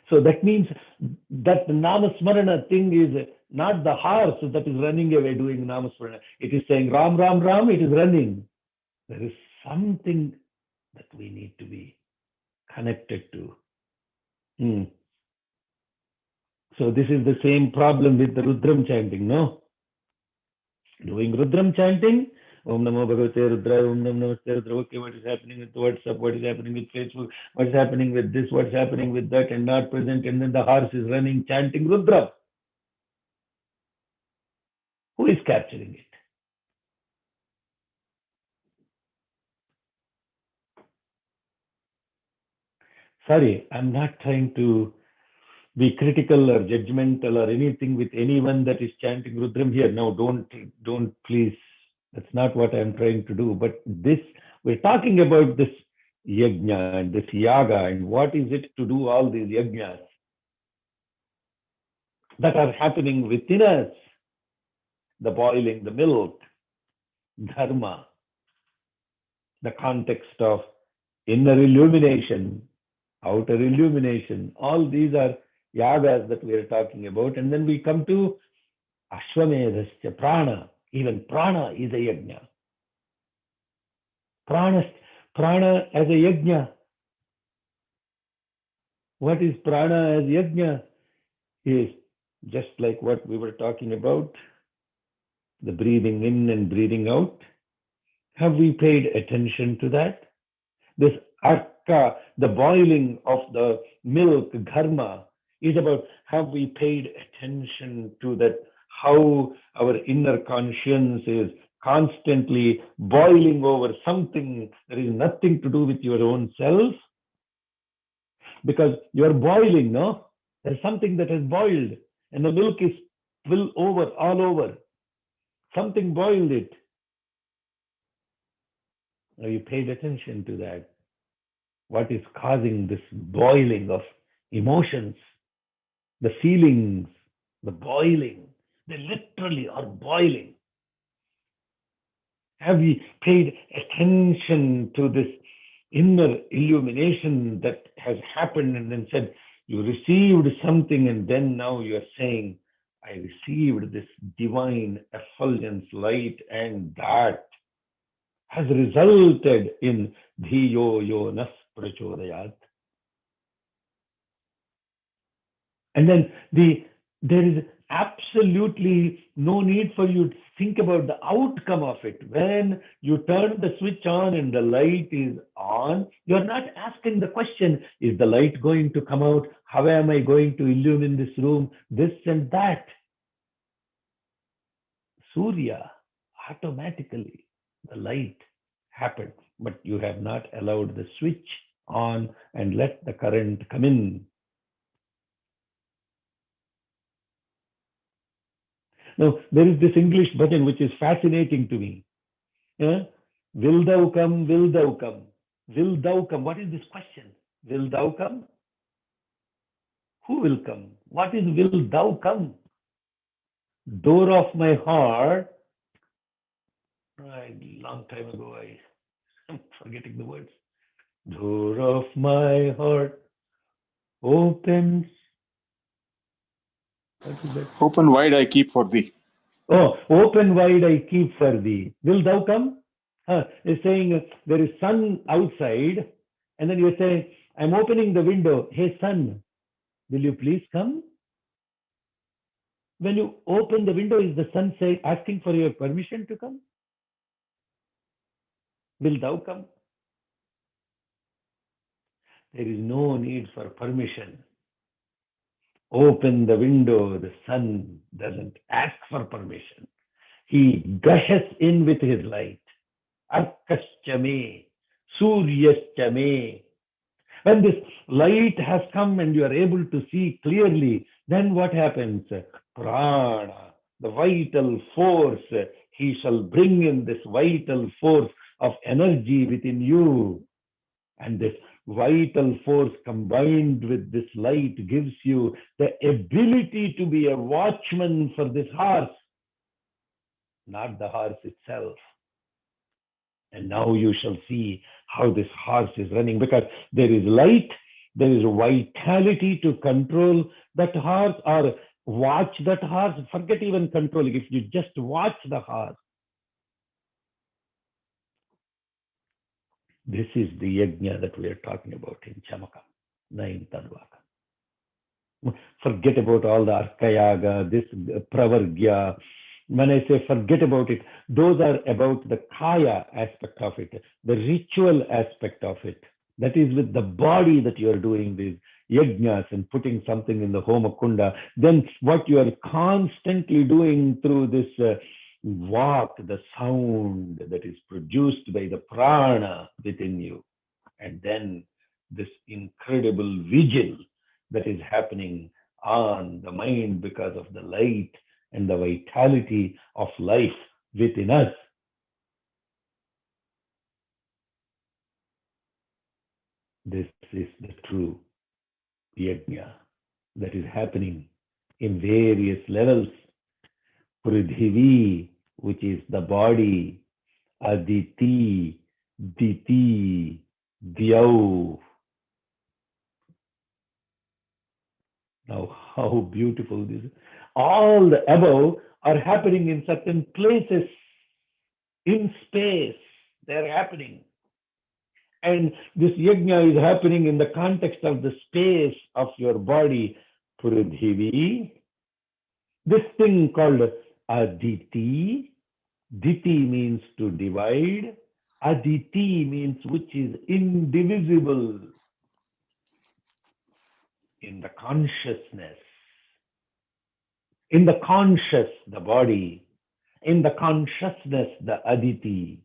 Speaker 1: So that means that the Namasmarana thing is not the horse that is running away doing Namasmarana. It is saying Ram, Ram, Ram, it is running. There is something that we need to be connected to. So this is the same problem with the Rudram chanting, no? Doing Rudram chanting, Om Namo Bhagavate Rudra, Om Namo Namaste Rudra, okay, what is happening with WhatsApp, what is happening with Facebook, what is happening with this, what is happening with that, and not present, and then the horse is running, chanting Rudra. Who is capturing it? Sorry, I'm not trying to be critical or judgmental or anything with anyone that is chanting Rudram here. No, don't please. That's not what I'm trying to do. But we're talking about this yajna and this yaga and what is it to do all these yajnas that are happening within us. The boiling, the milk, dharma, the context of inner illumination, outer illumination. All these are yagas that we are talking about. And then we come to Ashwamedhasya, prana. Even prana is a yajna. Prana as a yajna. What is prana as yajna? Is just like what we were talking about, the breathing in and breathing out. Have we paid attention to that? This arka, the boiling of the milk, dharma, is about have we paid attention to that, how our inner conscience is constantly boiling over something that is nothing to do with your own self? Because you're boiling, no? There's something that has boiled and the milk is all over. Something boiled it. Have you paid attention to that? What is causing this boiling of emotions, the feelings, the boiling? They literally are boiling. Have you paid attention to this inner illumination that has happened and then said, you received something and then now you are saying, I received this divine effulgence light and that has resulted in dhiyo yo nas prachodayat. And then there is absolutely no need for you to think about the outcome of it. When you turn the switch on and the light is on, you're not asking the question, is the light going to come out? How am I going to illumine this room? This and that. Surya, automatically, the light happened, but you have not allowed the switch on and let the current come in. Now, there is this English button which is fascinating to me. Yeah? Will thou come? Will thou come? Will thou come? What is this question? Will thou come? Who will come? What is will thou come? Door of my heart. A long time ago, I'm forgetting the words. Door of my heart opens. What is that?
Speaker 5: Open wide I keep for thee.
Speaker 1: Oh, open wide I keep for thee. Will thou come? It's saying there is sun outside, and then you say, I'm opening the window. Hey, sun, will you please come? When you open the window, is the sun say, asking for your permission to come? Will thou come? There is no need for permission. Open the window, the sun doesn't ask for permission. He gushes in with his light. Arkaschame, Suryaschame. When this light has come and you are able to see clearly, then what happens? Prana, the vital force, he shall bring in this vital force of energy within you. And this vital force combined with this light gives you the ability to be a watchman for this horse, not the horse itself. And now you shall see how this horse is running, because there is light, there is vitality to control that horse or watch that horse. Forget even controlling. If you just watch the horse, this is the yajna that we are talking about in Chamakam, 9th Advaka. Forget about all the Arkayaga, this Pravargya. When I say forget about it, those are about the Kaya aspect of it, the ritual aspect of it. That is with the body that you are doing these yajnas and putting something in the Homa Kunda. Then what you are constantly doing through this walk, the sound that is produced by the prana within you. And then this incredible vigil that is happening on the mind because of the light and the vitality of life within us. This is the true yajna that is happening in various levels. Pridhivi, which is the body, Aditi, Diti, Dyau. Now, how beautiful this is. All the above are happening in certain places in space. They're happening. And this yajna is happening in the context of the space of your body, Pridhivi. This thing called Aditi. Diti means to divide. Aditi means which is indivisible in the consciousness. In the conscious, the body. In the consciousness, the Aditi.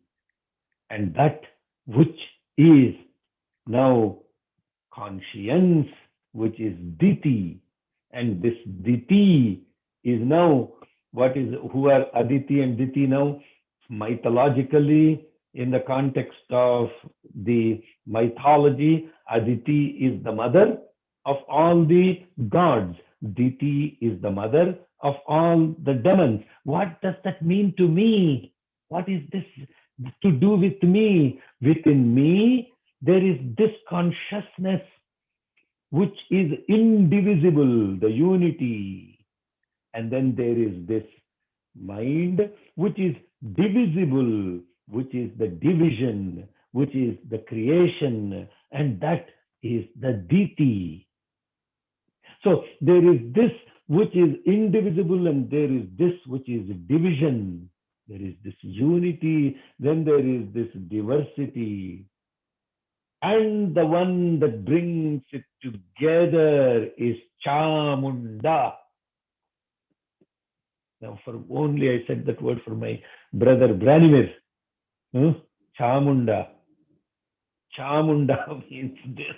Speaker 1: And that which is now conscience, which is Diti. And this Diti is now what is, who are Aditi and Diti now? Mythologically, In the context of the mythology, Aditi is the mother of all the gods. Diti is the mother of all the demons. What does that mean to me? What is this to do with me? Within me, there is this consciousness which is indivisible, the unity. And then there is this mind which is divisible, which is the division, which is the creation, and that is the Diti. So there is this which is indivisible, and there is this which is division. There is this unity, then there is this diversity. And the one that brings it together is Chamunda. Now, for only I said that word for my brother Branimir. Chamunda. Chamunda means this.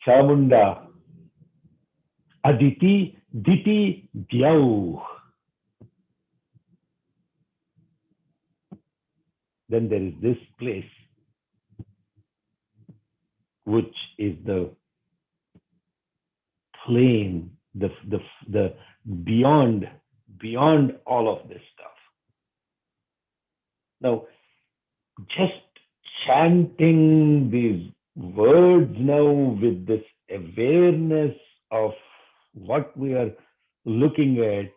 Speaker 1: Chamunda. Aditi, Diti, Dyau. Then there is this place, which is the plane, the beyond all of this stuff. Now, just chanting these words now with this awareness of what we are looking at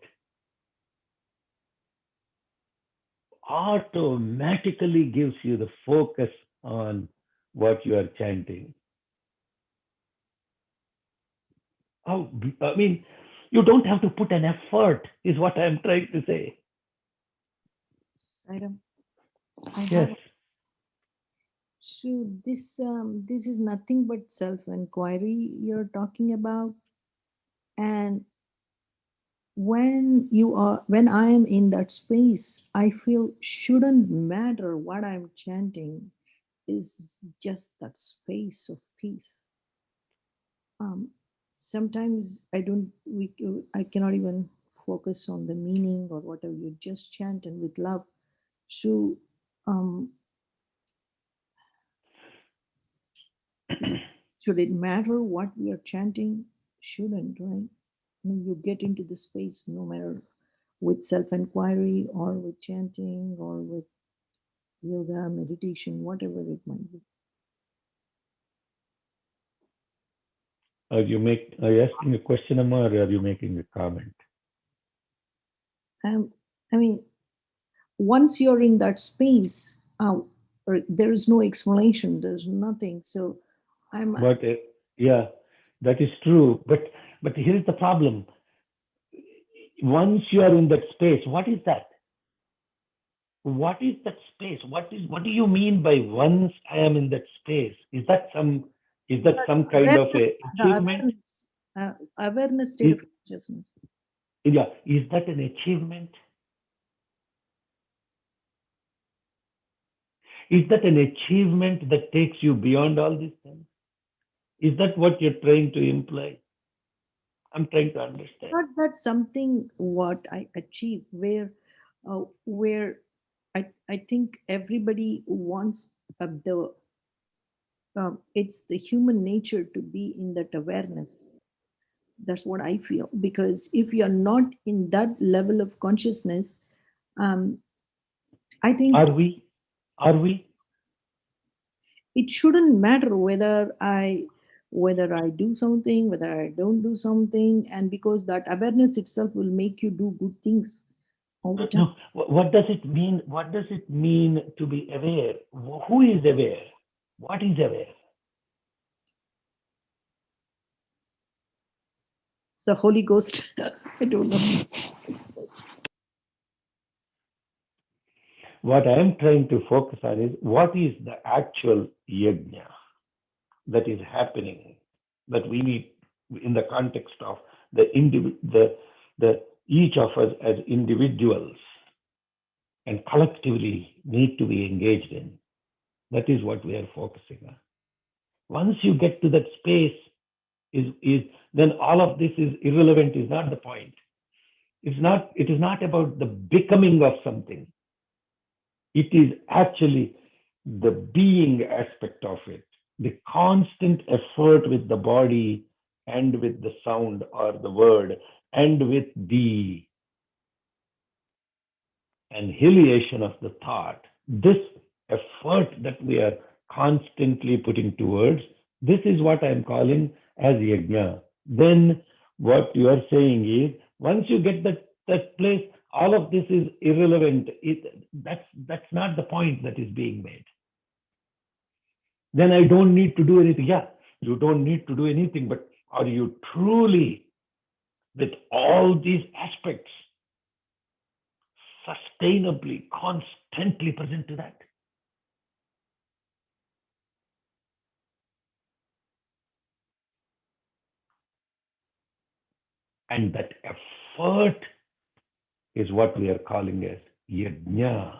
Speaker 1: automatically gives you the focus on what you are chanting. Oh, I mean, you don't have to put an effort, is what I'm trying to say.
Speaker 9: Madam, I
Speaker 1: Yes.
Speaker 9: have. So this is nothing but self-inquiry you're talking about, and when I am in that space, I feel shouldn't matter what I'm chanting, is just that space of peace. Sometimes I cannot even focus on the meaning or whatever. You just chant and with love. So should it matter what we are chanting? Shouldn't, right? I mean, you get into the space no matter with self-inquiry or with chanting or with yoga, meditation, whatever it might be.
Speaker 1: Are you asking a question, Amma, or are you making a comment?
Speaker 9: I mean, once you're in that space, there is no explanation. There's nothing. So
Speaker 1: But yeah, that is true. But here is the problem. Once you are in that space, what is that? What is that space? What do you mean by once I am in that space? Is that some kind of a achievement?
Speaker 9: Awareness state of consciousness.
Speaker 1: Yeah, is that an achievement? Is that an achievement that takes you beyond all these things? Is that what you're trying to imply? I'm trying to understand.
Speaker 9: Not that something what I achieve, where I think everybody wants it's the human nature to be in that awareness. That's what I feel, because if you're not in that level of consciousness, I think
Speaker 1: Are we?
Speaker 9: it shouldn't matter whether I do something, whether I don't do something, and because that awareness itself will make you do good things all the time.
Speaker 1: No. What does it mean? What does it mean to be aware? Who is aware? What is aware?
Speaker 9: So Holy Ghost, I don't know.
Speaker 1: What I am trying to focus on is what is the actual yajna that is happening, that we need in the context of the each of us as individuals and collectively need to be engaged in. That is what we are focusing on. Once you get to that space, then all of this is irrelevant, is not the point. It is not about the becoming of something. It is actually the being aspect of it, the constant effort with the body and with the sound or the word and with the annihilation of the thought. This effort that we are constantly putting towards, this is what I'm calling as yajna. Then what you are saying is, once you get that place, all of this is irrelevant. That's not the point that is being made. Then I don't need to do anything. Yeah, you don't need to do anything, but are you truly, with all these aspects, sustainably, constantly present to that? And that effort is what we are calling as yajna.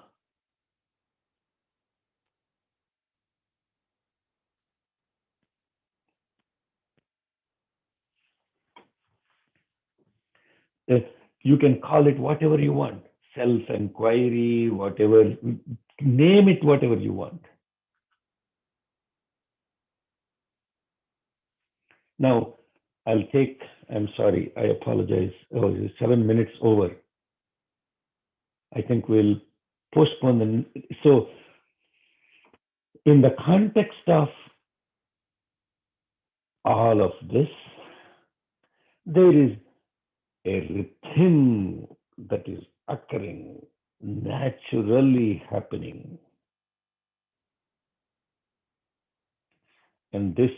Speaker 1: You can call it whatever you want, self-inquiry, whatever, name it whatever you want. Now, I'm sorry, I apologize. Oh, 7 minutes over. I think we'll postpone so in the context of all of this, there is a rhythm that is occurring, naturally happening. And this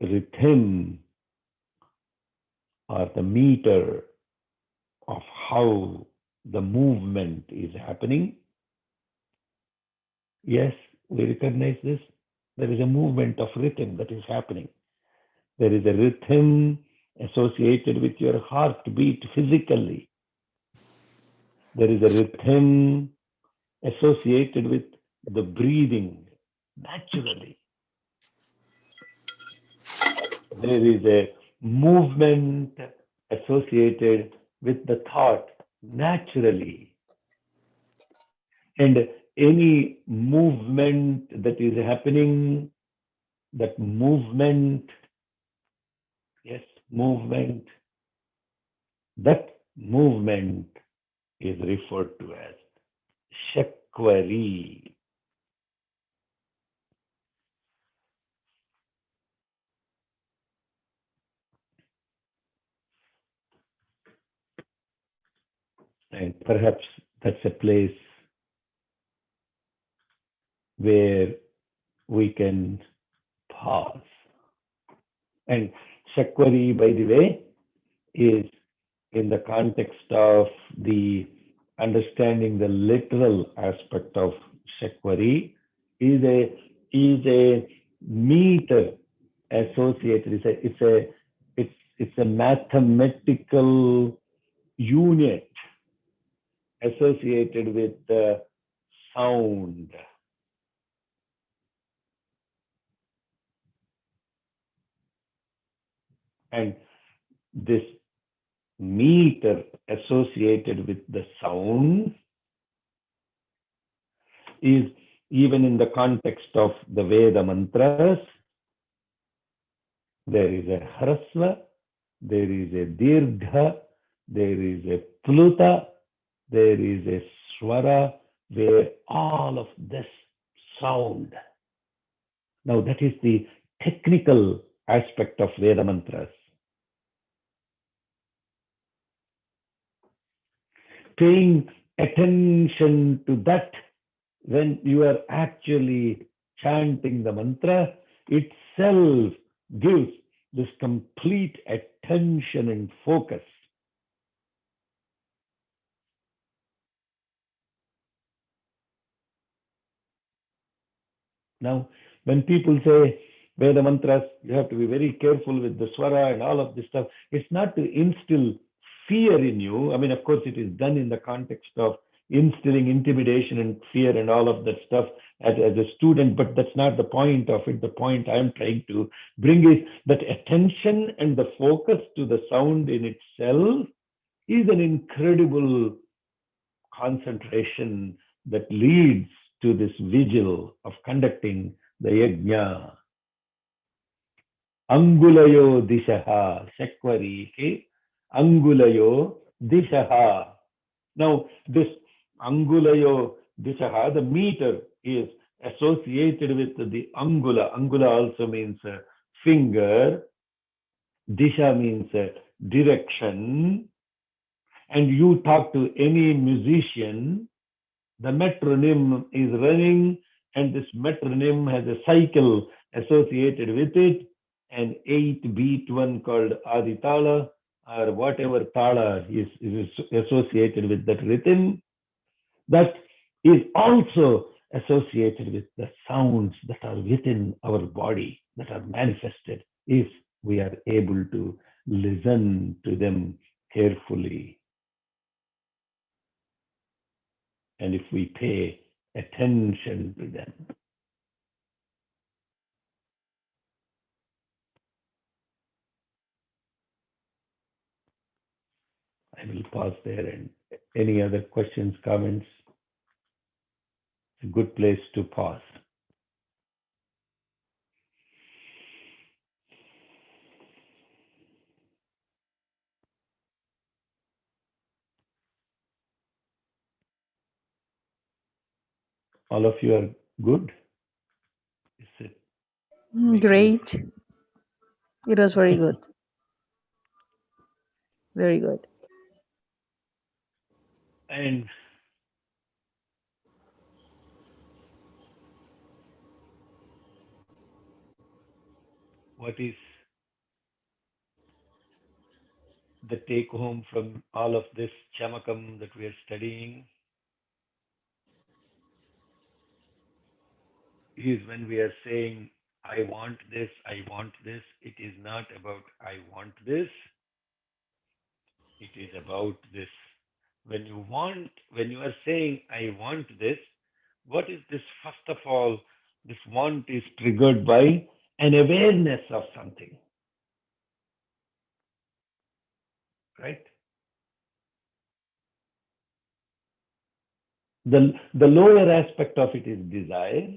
Speaker 1: rhythm or the meter of how the movement is happening, yes, we recognize this. There is a movement of rhythm that is happening. There is a rhythm associated with your heartbeat physically. There is a rhythm associated with the breathing naturally. There is a movement associated with the thought naturally. And any movement that is happening, that movement, yes, movement, that movement is referred to as shakvari. And perhaps that's a place where we can pause. And shakvari, by the way, is in the context of the understanding the literal aspect of shakvari, is a meter associated. It's a mathematical unit associated with the sound. And this meter associated with the sound is, even in the context of the Veda mantras, there is a hrasva, there is a dirgha, there is a pluta, there is a swara, where all of this sound. Now that is the technical aspect of Veda mantras. Paying attention to that when you are actually chanting the mantra itself gives this complete attention and focus. Now, when people say Veda mantras, you have to be very careful with the swara and all of this stuff. It's not to instill fear in you. I mean, of course, it is done in the context of instilling intimidation and fear and all of that stuff as a student, but that's not the point of it. The point I'm trying to bring is that attention and the focus to the sound in itself is an incredible concentration that leads to this vigil of conducting the yajna. Angulayo dishaha, Shakvari ke Angulayo dishaha. Now, this Angulayo dishaha, the meter is associated with the Angula. Angula also means finger. Disha means direction. And you talk to any musician, the metronome is running, and this metronome has a cycle associated with it, an 8-beat one called Aditala, or whatever tala is associated with that rhythm, that is also associated with the sounds that are within our body, that are manifested, if we are able to listen to them carefully. And if we pay attention to them. I will pause there, and any other questions, comments? It's a good place to pause. All of you are good? Is it making
Speaker 9: Great. It was very good. Very good.
Speaker 1: And what is the take home from all of this Chamakam that we are studying? Is when we are saying, I want this, it is not about I want this, it is about this. When you are saying, I want this, what is this? First of all, this want is triggered by an awareness of something, right? The lower aspect of it is desire,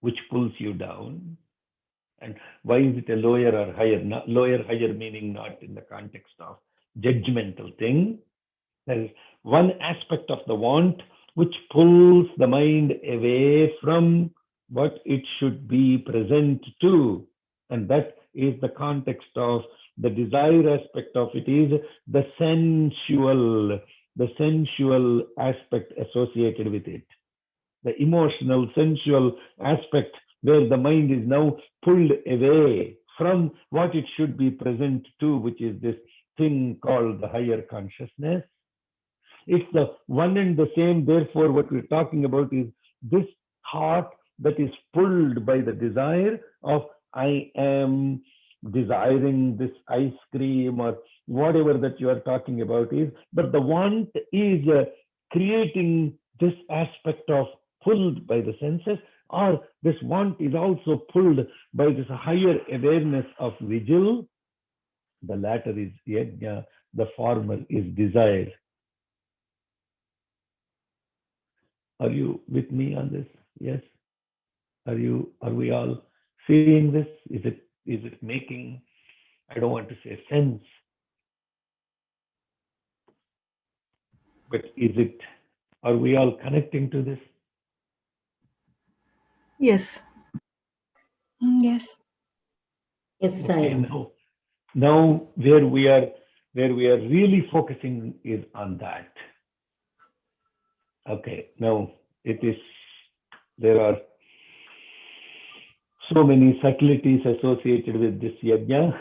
Speaker 1: which pulls you down. And why is it a lower or higher? Not lower, higher meaning not in the context of judgmental thing. There is one aspect of the want which pulls the mind away from what it should be present to. And that is the context of the desire aspect of it is the sensual aspect associated with it. The emotional, sensual aspect where the mind is now pulled away from what it should be present to, which is this thing called the higher consciousness. It's the one and the same. Therefore, what we're talking about is this thought that is pulled by the desire of I am desiring this ice cream or whatever that you are talking about is, but the want is creating this aspect of pulled by the senses, or this want is also pulled by this higher awareness of vigil. The latter is yajna, the former is desire. Are you with me on this? Yes. Are we all seeing this? Is it making, I don't want to say sense, but are we all connecting to this?
Speaker 7: Yes.
Speaker 9: Yes.
Speaker 2: Yes,
Speaker 1: Okay,
Speaker 2: I.
Speaker 1: now where we are really focusing is on that. Okay, now there are so many subtleties associated with this yajna.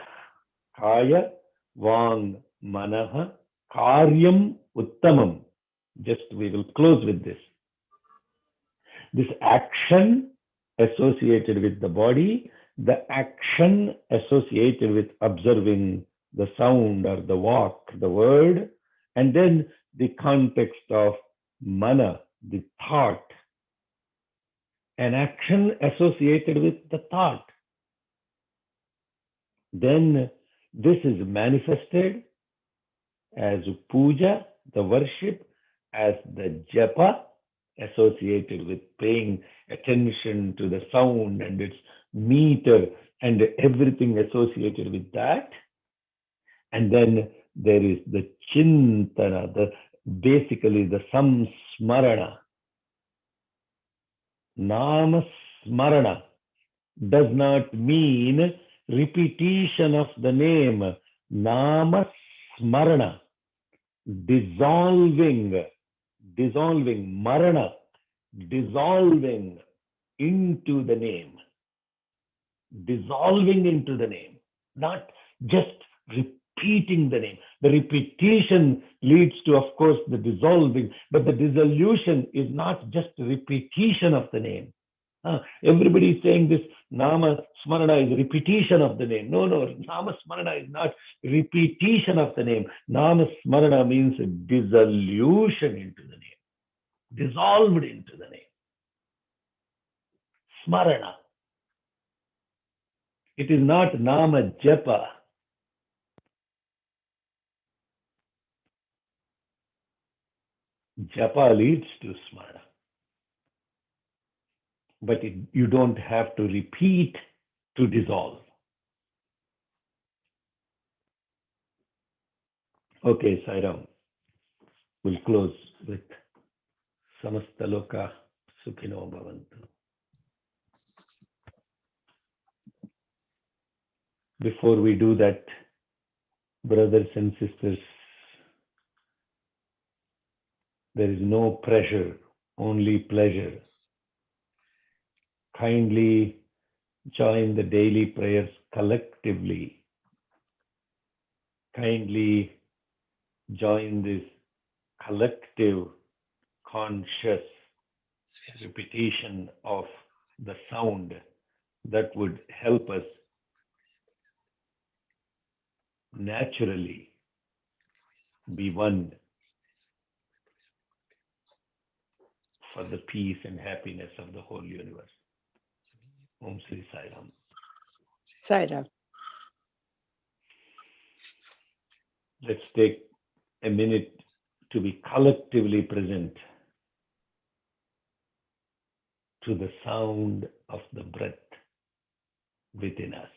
Speaker 1: Kaya, Vang, Manaha, Karyam, Uttamam. Just we will close with this. This action associated with the body, the action associated with observing the sound or the walk, the word, and then the context of mana, the thought, an action associated with the thought. Then this is manifested as puja, the worship, as the japa, associated with paying attention to the sound and its meter and everything associated with that. And then there is the chintana, basically the samsmarana. Nama smarana does not mean repetition of the name. Nama smarana, dissolving, marana, dissolving into the name, not just repeating the name. The repetition leads to, of course, the dissolving, but the dissolution is not just repetition of the name. Everybody is saying this Nama Smarana is repetition of the name. No, Nama Smarana is not repetition of the name. Nama Smarana means dissolution into the name, dissolved into the name. Smarana. It is not Nama Japa. Japa leads to Smarana. But you don't have to repeat to dissolve. Okay, Sairam. We'll close with Samastaloka Sukhino Bhavantu. Before we do that, brothers and sisters, there is no pressure, only pleasure. Kindly join the daily prayers collectively. Kindly join this collective conscious repetition of the sound that would help us naturally be one for the peace and happiness of the whole universe. Om Sri Sai Ram.
Speaker 8: Sai Ram.
Speaker 1: Let's take a minute to be collectively present to the sound of the breath within us.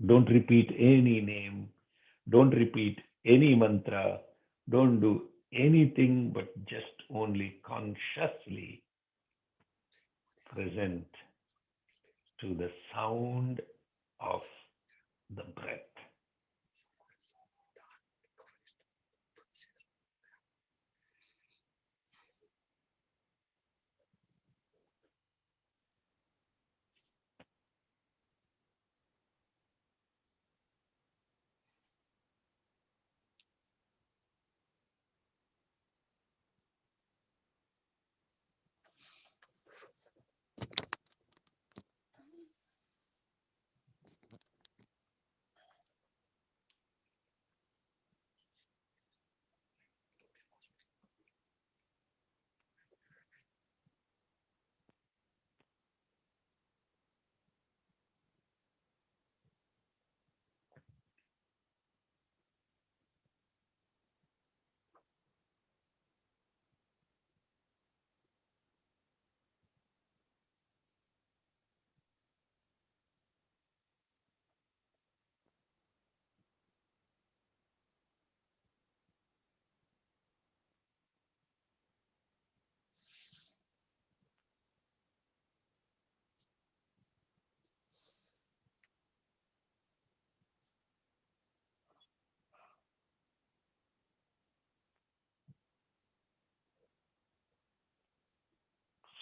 Speaker 1: Don't repeat any name. Don't repeat any mantra. Don't do anything but just only consciously present to the sound of the breath.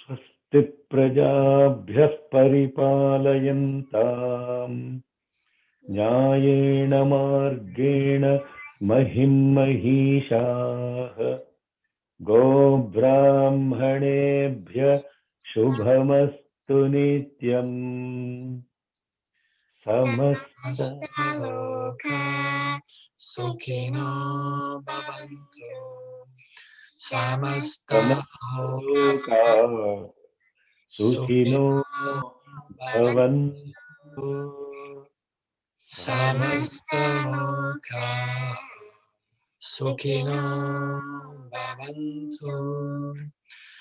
Speaker 1: स्वस्ति प्रजाभ्यः परिपालयन्ताम् न्यायेन मार्गेण महिं महिषाः गोब्राह्मणेभ्यः शुभमस्तु नित्यम्
Speaker 10: समस्तलोका सुखिनो भवन्तु समस्तलोका
Speaker 1: सुखिनो
Speaker 10: भवन्तु
Speaker 1: भवन्तु
Speaker 10: समस्तलोका सुखिनो भवन्तु bhavantu.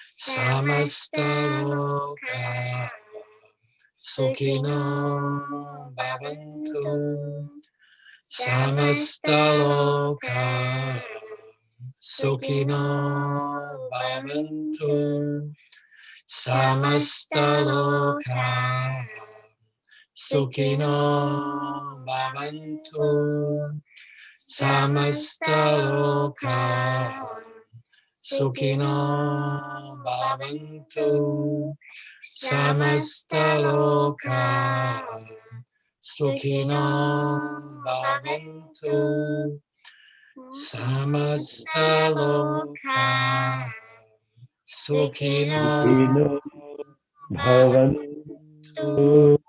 Speaker 10: Samasta loka sukhino bhavantu. Samasta loka sukhino bhavantu. Samasta loka sukhino bhavantu. Samasta loka sukhino bhavantu. Samasta loka sukhino bhavantu. Samasta loka sukhino
Speaker 1: Sukhino bhavantu.